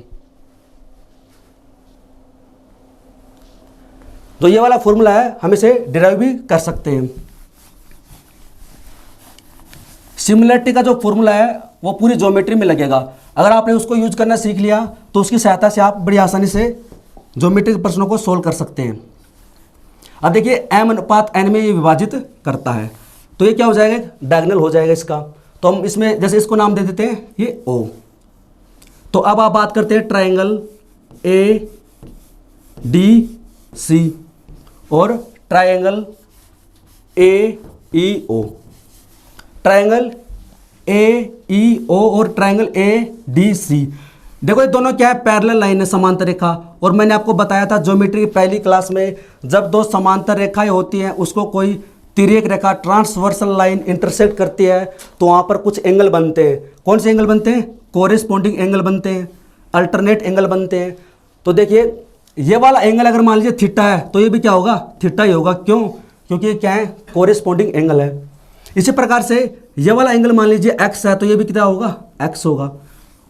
तो ये वाला फॉर्मूला है, हम इसे डिराइव भी कर सकते हैं। सिमिलरिटी का जो फॉर्मूला है वो पूरी ज्योमेट्री में लगेगा। अगर आपने उसको यूज करना सीख लिया तो उसकी सहायता से आप बड़ी आसानी से ज्योमेट्री के प्रश्नों को सोल्व कर सकते हैं। अब देखिए एम अनुपात एन में ये विभाजित करता है, तो ये क्या हो जाएगा, डायगोनल हो जाएगा इसका। तो हम इसमें जैसे इसको नाम दे देते हैं ये ओ। तो अब आप बात करते हैं ट्राइंगल ए डी सी और triangle A E O. Triangle A ई ओ और ट्राइंगल ए डी सी, देखो ये दोनों क्या है, पैरेलल लाइन है, समांतर रेखा। और मैंने आपको बताया था ज्योमेट्री की पहली क्लास में, जब दो समांतर रेखाएं होती हैं उसको कोई तिर्यक रेखा ट्रांसवर्सल लाइन इंटरसेक्ट करती है तो वहाँ पर कुछ एंगल बनते हैं। कौन से एंगल बनते हैं, कोरेस्पोंडिंग एंगल बनते हैं, अल्टरनेट एंगल बनते हैं। तो देखिए ये वाला एंगल अगर मान लीजिए थीटा है तो ये भी क्या होगा, थीटा ही होगा। क्यों, क्योंकि ये क्या है, कोरेस्पोंडिंग एंगल है। इसी प्रकार से ये वाला एंगल मान लीजिए एक्स है तो ये भी कितना होगा, एक्स होगा।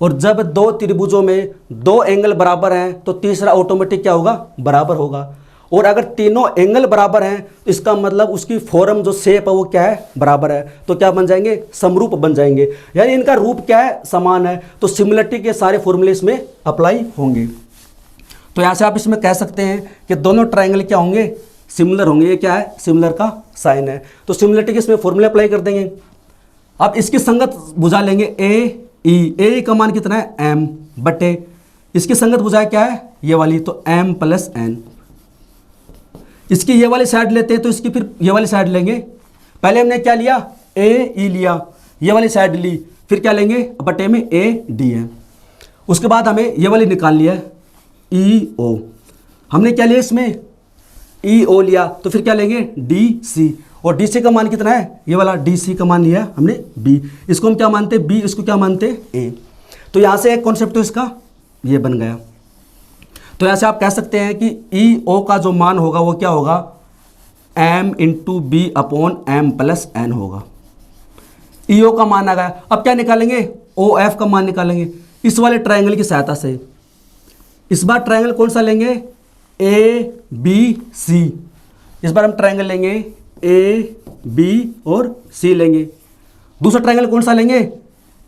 और जब दो त्रिभुजों में दो एंगल बराबर हैं तो तीसरा ऑटोमेटिक क्या होगा, बराबर होगा। और अगर तीनों एंगल बराबर हैं तो इसका मतलब उसकी फॉर्म जो शेप है वो क्या है, बराबर है। तो क्या बन जाएंगे, समरूप बन जाएंगे, यानी इनका रूप क्या है, समान है। तो सिमिलरिटी के सारे फॉर्मूले इसमें अप्लाई होंगे। तो यहाँ से आप इसमें कह सकते हैं कि दोनों ट्राइंगल क्या होंगे, सिमिलर होंगे। ये क्या है, सिमिलर का साइन है। तो सिमिलरिटी के इसमें फॉर्मूले अप्लाई कर देंगे। अब इसकी संगत भुजा लेंगे ए ई का मान कितना है, एम बटे इसकी संगत भुजा क्या है, ये वाली, तो एम प्लस एन। इसकी ये वाली साइड लेते हैं तो इसकी फिर ये वाली साइड लेंगे। पहले हमने क्या लिया, ए ई लिया, ये वाली साइड ली, फिर क्या लेंगे, बटे में ए डी है। उसके बाद हमें ये वाली निकाल लिया ई ओ। हमने क्या लिया इसमें, ई ओ लिया, तो फिर क्या लेंगे, डी सी। और डी सी का मान कितना है, ये वाला डी सी का मान लिया हमने बी। इसको हम क्या मानते हैं, बी, इसको क्या मानते हैं, ए। तो यहाँ से एक कॉन्सेप्ट तो इसका ये बन गया। तो यहाँ से आप कह सकते हैं कि ई ओ का जो मान होगा वो क्या होगा, M into B upon M plus N होगा। ई ओ का मान आ गया। अब क्या निकालेंगे, ओ एफ का मान निकालेंगे। इस वाले ट्रायंगल की सहायता से। इस बार ट्रायंगल कौन सा लेंगे, ए बी सी। इस बार हम ट्रायंगल लेंगे ए बी और सी लेंगे। दूसरा ट्रायंगल कौन सा लेंगे,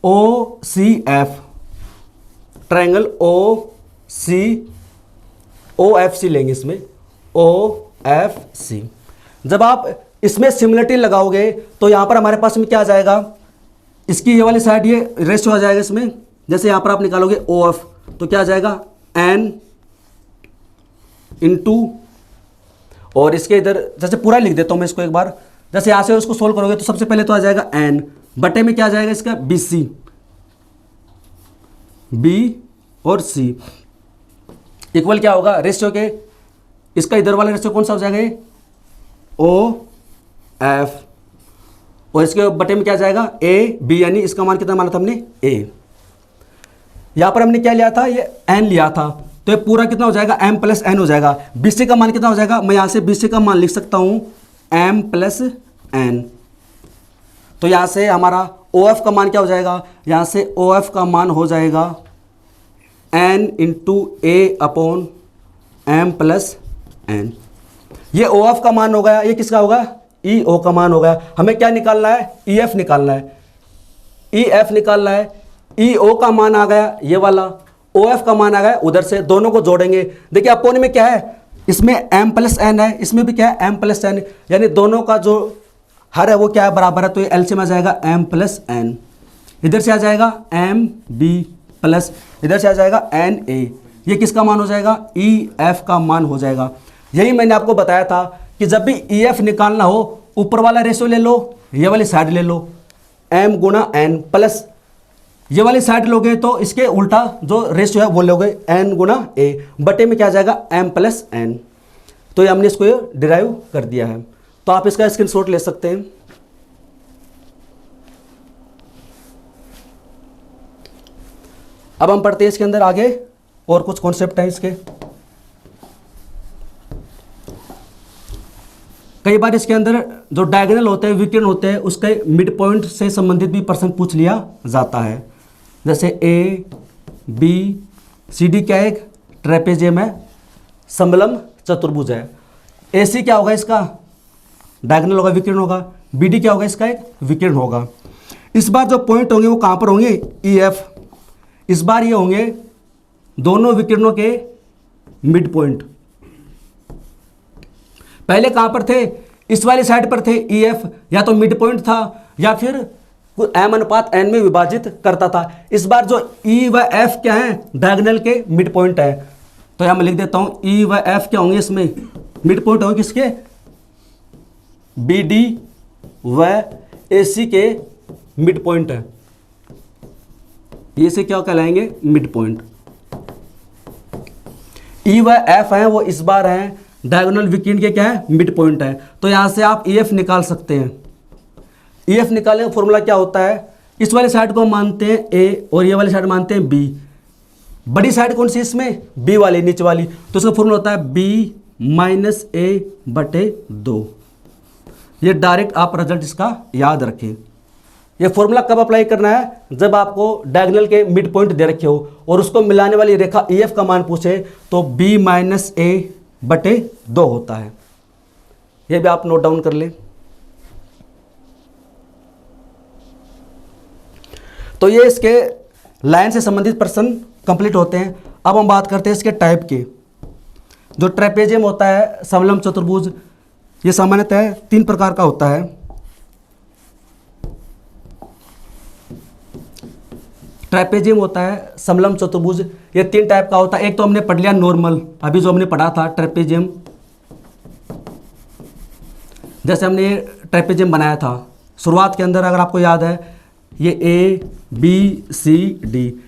O C F. Triangle O F C लेंगे, इसमें ओ एफ सी। जब आप इसमें सिमिलरिटी लगाओगे तो यहां पर हमारे पास में क्या आ जाएगा, इसकी ये वाली साइड ये रेशियो आ जाएगा इसमें। जैसे यहां पर आप निकालोगे ओ एफ तो क्या आ जाएगा एन इंटू, और इसके इधर जैसे पूरा लिख देता हूं मैं इसको एक बार। जैसे यहां से उसको सोल्व करोगे तो सबसे पहले तो आ जाएगा एन बटे में क्या आ जाएगा इसका बी सी, बी और सी इक्वल क्या होगा रेशियो के, इसका इधर वाला रेशियो कौन सा हो जाएगा ओ एफ, और इसके बटे में क्या जाएगा ए बी, यानी इसका मान कितना माना था हमने ए। यहां पर हमने क्या लिया था, ये एन लिया था, तो ये पूरा कितना हो जाएगा एम प्लस एन हो जाएगा। बीसी का मान कितना हो जाएगा, मैं यहां से बीसी का मान लिख सकता हूं एम प्लस एन। तो यहां से हमारा ओ एफ का मान क्या हो जाएगा, यहां से ओ एफ का मान हो जाएगा N into A upon M plus N. ये ओ एफ का मान हो गया, ये किसका होगा ई ओ का मान हो गया। हमें क्या निकालना है, ई एफ निकालना है, ई एफ निकालना है। ई ओ का मान आ गया ये वाला, ओ एफ का मान आ गया उधर से, दोनों को जोड़ेंगे। देखिए अपोन में क्या है, इसमें एम प्लस एन है, इसमें भी क्या है एम प्लस एन, यानी दोनों का जो हर है वो क्या है बराबर है, तो ये एलसीएम आ जाएगा एम प्लस एन। इधर से आ जाएगा एम बी प्लस इधर से आ जाएगा एन ए, ये किसका मान हो जाएगा ई एफ का मान हो जाएगा। यही मैंने आपको बताया था कि जब भी ई एफ निकालना हो ऊपर वाला रेशियो ले लो, ये वाली साइड ले लो एम गुणा एन प्लस ये वाली साइड लोगे तो इसके उल्टा जो रेशियो है वो लोगे एन गुणा ए, बटे में क्या आ जाएगा एम प्लस एन। तो ये हमने इसको डिराइव कर दिया है, तो आप इसका स्क्रीनशॉट ले सकते हैं। अब हम पढ़ते हैं इसके अंदर आगे और कुछ कॉन्सेप्ट हैं इसके। कई बार इसके अंदर जो डायगोनल होते हैं विकर्ण होते हैं उसके मिड पॉइंट से संबंधित भी प्रश्न पूछ लिया जाता है। जैसे ए बी सी डी क्या है, एक ट्रेपेजियम है, समलम चतुर्भुज है। ए सी क्या होगा इसका डायगोनल होगा विकर्ण होगा, बी डी क्या होगा इसका एक विकर्ण होगा। इस बार जो पॉइंट होंगे वो कहाँ पर होंगे ई एफ, इस बार ये होंगे दोनों विकिरणों के मिड पॉइंट। पहले कहां पर थे, इस वाली साइड पर थे ई एफ, या तो मिड पॉइंट था या फिर एम अनुपात एन में विभाजित करता था। इस बार जो ई व एफ क्या है डायगोनल के मिड पॉइंट है, तो यहां मैं लिख देता हूं ई व एफ क्या होंगे इसमें मिड पॉइंट होंगे किसके बी डी व ए सी के मिड पॉइंट है, ये से क्या कहलाएंगे मिड पॉइंट। ई व एफ है वो इस बार है डायगोनल विकिरण के क्या है मिड पॉइंट है, तो यहां से आप ई एफ निकाल सकते हैं। ई एफ निकालने का फॉर्मूला क्या होता है, इस वाली साइड को मानते हैं ए और ये वाली साइड मानते हैं बी। बड़ी साइड कौन सी इसमें बी वाली नीचे वाली, तो इसका फॉर्मूला होता है बी माइनस ए बटे 2। ये डायरेक्ट आप रिजल्ट इसका याद रखें। ये फॉर्मूला कब अप्लाई करना है, जब आपको डायगोनल के मिड पॉइंट दे रखे हो और उसको मिलाने वाली रेखा ई एफ का मान पूछे तो बी माइनस ए बटे 2 होता है। ये भी आप नोट डाउन कर लें। तो ये इसके लाइन से संबंधित प्रश्न कंप्लीट होते हैं। अब हम बात करते हैं इसके टाइप के। जो ट्रेपेजियम होता है समलम चतुर्भुज, ये सामान्यतः 3 प्रकार का होता है। ट्रेपेजियम होता है समलम चतुर्भुज, ये 3 टाइप का होता है। एक तो हमने पढ़ लिया नॉर्मल, अभी जो हमने पढ़ा था ट्रेपेजियम, जैसे हमने ट्रेपेजियम बनाया था शुरुआत के अंदर, अगर आपको याद है ये ए बी सी डी,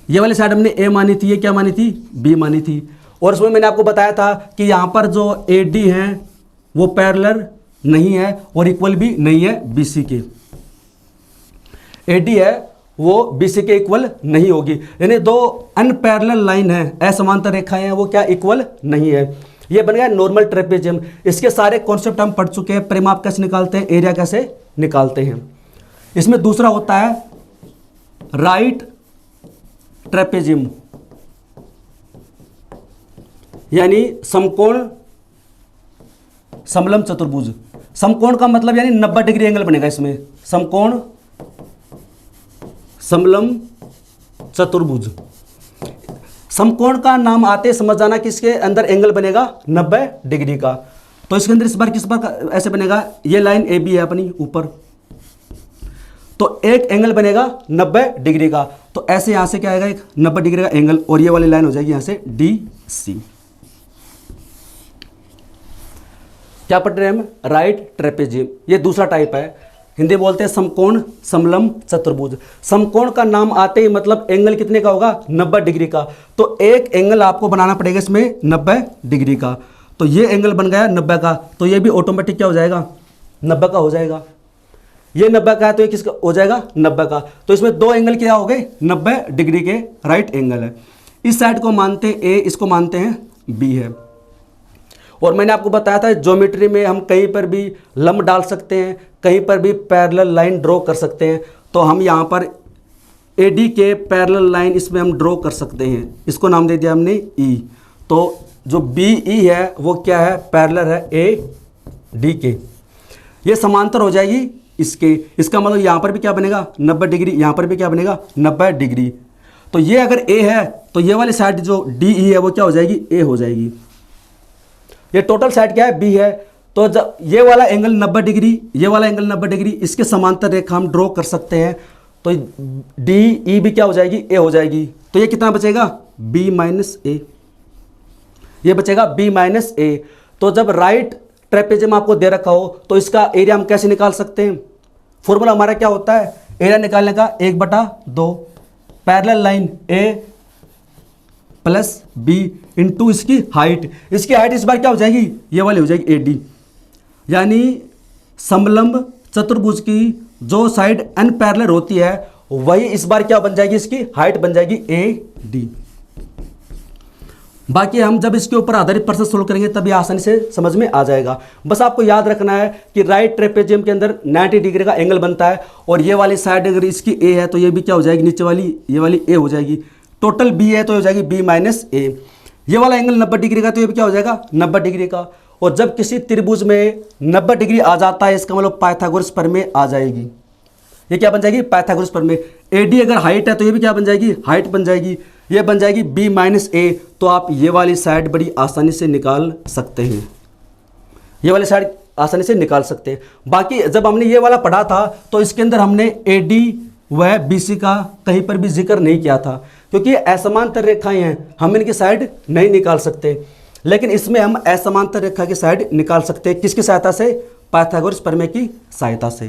ये वाली साइड हमने ए मानी थी, ये क्या मानी थी बी मानी थी। और उसमें मैंने आपको बताया था कि यहाँ पर जो ए डी है वो पैरेलल नहीं है और इक्वल भी नहीं है बी सी के। ए डी है वो बी सी के इक्वल नहीं होगी, यानी 2 अनपैरेलल लाइन है, असमांतर रेखाएं हैं, वो क्या इक्वल नहीं है। ये बन गया नॉर्मल ट्रेपेजियम। इसके सारे कॉन्सेप्ट हम पढ़ चुके हैं, परिमाप कैसे निकालते हैं, एरिया कैसे निकालते हैं। इसमें दूसरा होता है राइट ट्रेपेजियम यानी समकोण समलंब चतुर्भुज। समकोण का मतलब यानी 90 डिग्री एंगल बनेगा इसमें, समकोण समलंब चतुर्भुज। समकोण का नाम आते समझ जाना कि इसके अंदर एंगल बनेगा 90 डिग्री का। तो इसके अंदर इस बार किस बार ऐसे बनेगा, ये लाइन ए बी है अपनी ऊपर, तो एक एंगल बनेगा 90 डिग्री का। तो ऐसे यहां से क्या आएगा, एक 90 डिग्री का एंगल, और ये वाली लाइन हो जाएगी यहां से डी सी। क्या पढ़ रहे हैं हम, राइट ट्रेपेजियम। ये दूसरा टाइप है, हिंदी बोलते हैं समकोण समलंब चतुर्भुज। समकोण का नाम आते ही मतलब एंगल कितने का होगा, 90 डिग्री का। तो एक एंगल आपको बनाना पड़ेगा इसमें 90 डिग्री का। तो ये एंगल बन गया 90 का, तो ये भी ऑटोमेटिक क्या हो जाएगा, 90 का हो जाएगा। ये 90 का है तो ये किसका हो जाएगा, 90 का। तो इसमें दो एंगल क्या हो गए, 90 डिग्री के राइट एंगल है। इस साइड को मानते हैं ए, इसको मानते हैं बी है। और मैंने आपको बताया था ज्योमेट्री में हम कहीं पर भी लंब डाल सकते हैं, कहीं पर भी पैरेलल लाइन ड्रॉ कर सकते हैं। तो हम यहाँ पर AD के पैरेलल लाइन इसमें हम ड्रॉ कर सकते हैं, इसको नाम दे दिया हमने E। तो जो BE है वो क्या है, पैरेलल है AD के, ये समांतर हो जाएगी इसके। इसका मतलब यहाँ पर भी क्या बनेगा 90 डिग्री, यहाँ पर भी क्या बनेगा 90 डिग्री। तो ये अगर A है तो ये वाली साइड जो DE है वो क्या हो जाएगी, A हो जाएगी। ये टोटल साइड क्या है, B है। तो जब ये वाला एंगल 90 डिग्री, ये वाला एंगल 90 डिग्री, इसके समांतर रेखा हम ड्रॉ कर सकते हैं। तो DE भी क्या हो जाएगी, A हो जाएगी। तो ये कितना बचेगा, B माइनस A, ये बचेगा B माइनस A। तो जब राइट ट्रेपेजियम आपको दे रखा हो तो इसका एरिया हम कैसे निकाल सकते हैं, फॉर्मूला हमारा क्या होता है, एरिया निकालने का 1/2 parallel line A plus B into इसकी हाइट। इसकी हाइट इस बार क्या हो जाएगी, ये वाली हो जाएगी AD, यानी समलंब चतुर्भुज की जो साइड अनपैरेलल होती है वही इस बार क्या बन जाएगी, इसकी हाइट बन जाएगी AD। बाकी हम जब इसके ऊपर आधारित प्रश्न सोल्व करेंगे तभी आसानी से समझ में आ जाएगा। बस आपको याद रखना है कि राइट ट्रेपेजियम के अंदर 90 डिग्री का एंगल बनता है, और ये वाली साइड अगर इसकी A है तो ये भी क्या हो जाएगी, नीचे वाली ये वाली A हो जाएगी। टोटल B है तो हो जाएगी B माइनस A। ये वाला एंगल 90 डिग्री का तो ये भी क्या हो जाएगा 90 डिग्री का। और जब किसी त्रिभुज में 90 डिग्री आ जाता है इसका मतलब पाइथागोरस प्रमेय आ जाएगी। ये क्या बन जाएगी, पाइथागोरस प्रमेय। AD अगर हाइट है तो ये भी क्या बन जाएगी, हाइट बन जाएगी। ये बन जाएगी B माइनस A। तो आप ये वाली साइड बड़ी आसानी से निकाल सकते हैं, ये वाली साइड आसानी से निकाल सकते हैं। बाकी जब हमने ये वाला पढ़ा था तो इसके अंदर हमने AD व BC का कहीं पर भी जिक्र नहीं किया था, क्योंकि असमांतर रेखाएं हैं, हम इनकी साइड नहीं निकाल सकते। लेकिन इसमें हम असमांतर रेखा की साइड निकाल सकते हैं, किसकी सहायता से, पाइथागोरस प्रमेय की सहायता से।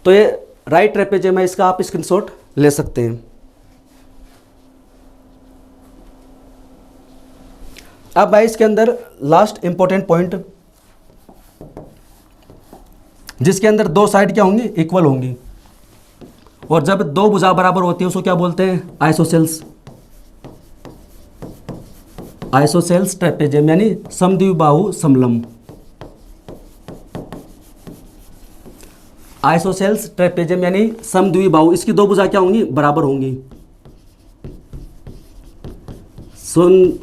तो ये राइट ट्रेपेजियम है, इसका आप स्क्रीनशॉट ले सकते हैं। अब भाई इसके अंदर लास्ट इंपॉर्टेंट पॉइंट, जिसके अंदर दो साइड क्या होंगी, इक्वल होंगी, और जब दो भुजा बराबर होती है उसको क्या बोलते हैं, आइसोसेल्स। आइसोसेल्स ट्रेपेजियम यानी समद्विबाहु समलंब। आइसोसेल्स ट्रेपेजियम यानी समद्विबाहु, इसकी दो भुजा क्या होंगी, बराबर होंगी।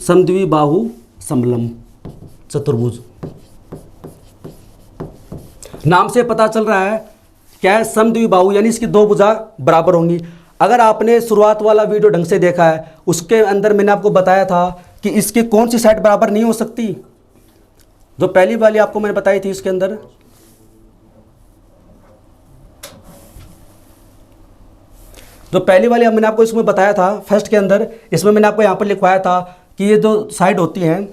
समद्विबाहु समलंब चतुर्भुज। नाम से पता चल रहा है क्या है, समद्विबाहु यानी इसकी दो भुजा बराबर होंगी। अगर आपने शुरुआत वाला वीडियो ढंग से देखा है, उसके अंदर मैंने आपको बताया था कि इसकी कौन सी साइड बराबर नहीं हो सकती, जो पहली वाली आपको मैंने बताई थी। इसके अंदर जो पहली वाली मैंने आपको इसमें बताया था फर्स्ट के अंदर, इसमें मैंने आपको यहां पर लिखवाया था कि ये जो साइड होती हैं,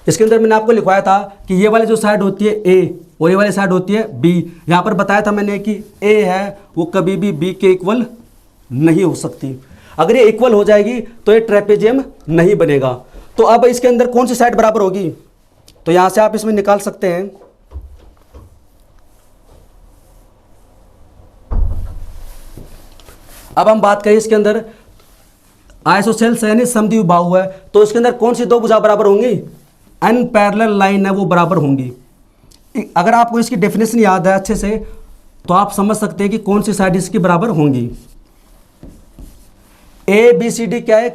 इसके अंदर मैंने आपको लिखवाया था कि ये वाली जो साइड होती है A और ये वाली साइड होती है B। यहां पर बताया था मैंने कि A है वो कभी भी B के इक्वल नहीं हो सकती। अगर ये इक्वल हो जाएगी तो ये ट्रेपेजियम नहीं बनेगा। तो अब इसके अंदर कौन सी साइड बराबर होगी, तो यहां से आप इसमें निकाल सकते हैं। अब हम बात करें इसके अंदर आइसोसेल्स यानी समद्विबाहु है, तो इसके अंदर कौन सी दो भुजा बराबर होंगी, अनपैरेलल लाइन है वो बराबर होंगी। अगर आपको इसकी डेफिनेशन याद है अच्छे से, तो आप समझ सकते हैं कि कौन सी साइड इसकी बराबर होंगी। ए बी सी डी क्या है,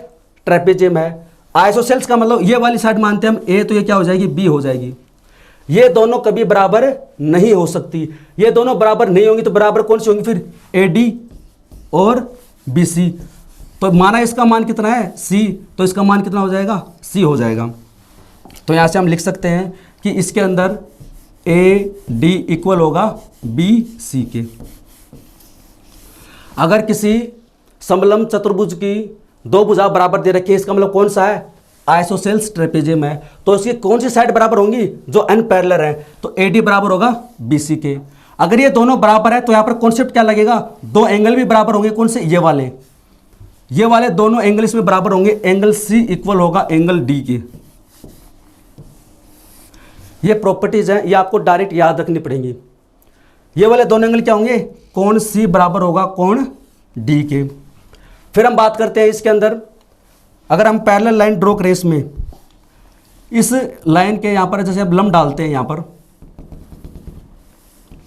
ट्रेपेजियम है। आइसोसेल्स का मतलब ये वाली साइड मानते हैं हम ए, तो ये क्या हो जाएगी, बी हो जाएगी। ये दोनों कभी बराबर नहीं हो सकती, ये दोनों बराबर नहीं होंगी, तो बराबर कौन सी होंगी फिर, ए डी और बी सी। तो माना इसका मान कितना है, सी, तो इसका मान कितना हो जाएगा, सी हो जाएगा। तो यहां से हम लिख सकते हैं कि इसके अंदर ए डी इक्वल होगा बी सी के। अगर किसी समलंब चतुर्भुज की दो भुजा बराबर दे रखी है, इसका मतलब कौन सा है, आइसोसेल्स ट्रेपेजियम है, तो इसकी कौन सी साइड बराबर होंगी, जो एन पैरेलल है, तो ए डी बराबर होगा बी सी के। अगर ये दोनों बराबर है तो यहां पर कॉन्सेप्ट क्या लगेगा, दो एंगल भी बराबर होंगे, कौन से, ये वाले दोनों एंगल इसमें बराबर होंगे, एंगल सी इक्वल होगा एंगल डी के। ये प्रॉपर्टीज हैं, ये आपको डायरेक्ट याद रखनी पड़ेंगी। ये वाले दोनों एंगल क्या होंगे, कोण सी बराबर होगा कोण डी के। फिर हम बात करते हैं इसके अंदर, अगर हम पैरेलल लाइन ड्रॉ करें इसमें, इस लाइन के यहां पर जैसे अब लंब डालते हैं, यहां पर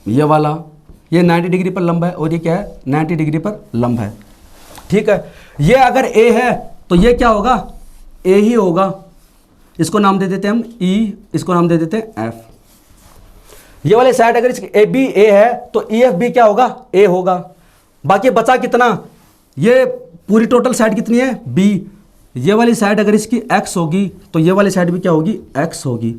ये वाला, ये 90 डिग्री पर लंब है और ये क्या है, 90 डिग्री पर लंब है, ठीक है। ये अगर ए है तो ये क्या होगा, ए ही होगा, इसको नाम दे देते हैं हम ई, इसको नाम दे देते हैं एफ। ये वाली साइड अगर ए बी ए है तो ई एफ भी क्या होगा, ए होगा। बाकी बचा कितना, ये पूरी टोटल साइड कितनी है, बी। ये वाली साइड अगर इसकी एक्स होगी तो ये वाली साइड भी क्या होगी, एक्स होगी।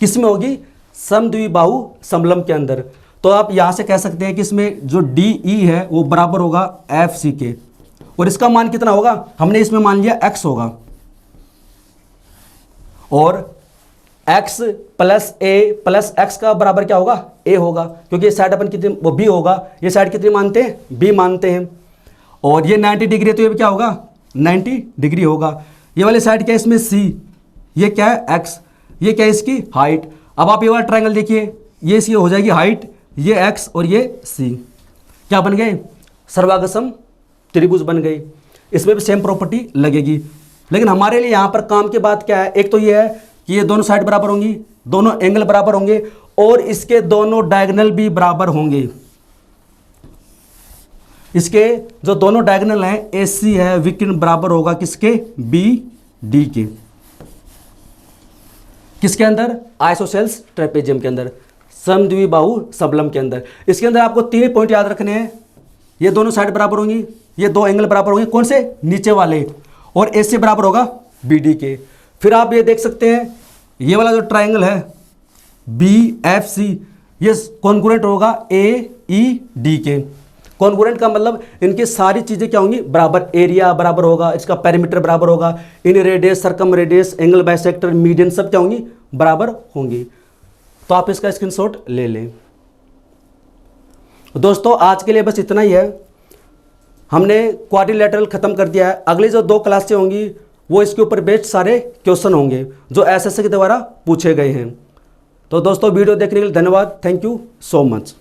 किस में होगी, समद्विबाहु समलंब के अंदर। तो आप यहां से कह सकते हैं कि इसमें जो डी ई है वो बराबर होगा एफ सी के, और इसका मान कितना होगा, हमने इसमें मान लिया एक्स होगा, और x प्लस ए प्लस एक्स का बराबर क्या होगा, a होगा, क्योंकि ये साइड अपन कितनी, वो b होगा, ये साइड कितनी मानते हैं, b मानते हैं। और ये 90 डिग्री है तो ये क्या होगा, 90 डिग्री होगा। ये वाली साइड क्या है इसमें c, ये क्या है x, ये क्या है इसकी हाइट। अब आप ये वाला ट्रायंगल देखिए, ये इसकी हो जाएगी हाइट, ये x और ये c, क्या बन गए, सर्वागसम त्रिभुज बन गई। इसमें भी सेम प्रॉपर्टी लगेगी। लेकिन हमारे लिए यहाँ पर काम की बात क्या है, एक तो ये है कि ये दोनों साइड बराबर होंगी, दोनों एंगल बराबर होंगे, और इसके दोनों डायगोनल भी बराबर होंगे। इसके जो दोनों डायगोनल हैं, ए सी है, विकर्ण बराबर होगा किसके, बी डी के। किसके अंदर, आइसोसेल्स ट्रेपेजियम के अंदर, समद्विबाहु समलंब के अंदर। इसके अंदर आपको तीन ही पॉइंट याद रखने हैं, ये दोनों साइड बराबर होंगी, ये दो एंगल बराबर होंगे, कौन से, नीचे वाले, और ए से बराबर होगा बी डी के। फिर आप ये देख सकते हैं ये वाला जो ट्रायंगल है बी एफ सी, ये कॉन्ग्रुएंट होगा ए ई डी के। कॉन्ग्रुएंट का मतलब इनकी सारी चीज़ें क्या होंगी, बराबर, एरिया बराबर होगा, इसका पेरीमीटर बराबर होगा, इन radius, circum radius, angle bisector, median सब क्या होंगी, बराबर होंगी। तो आप इसका स्क्रीनशॉट ले लें। दोस्तों आज के लिए बस इतना ही है, हमने क्वाड्रिलेटरल खत्म कर दिया है। अगली जो 2 क्लासें होंगी वो इसके ऊपर बेस्ड सारे क्वेश्चन होंगे जो एसएससी के द्वारा पूछे गए हैं। तो दोस्तों वीडियो देखने के लिए धन्यवाद, थैंक यू सो मच।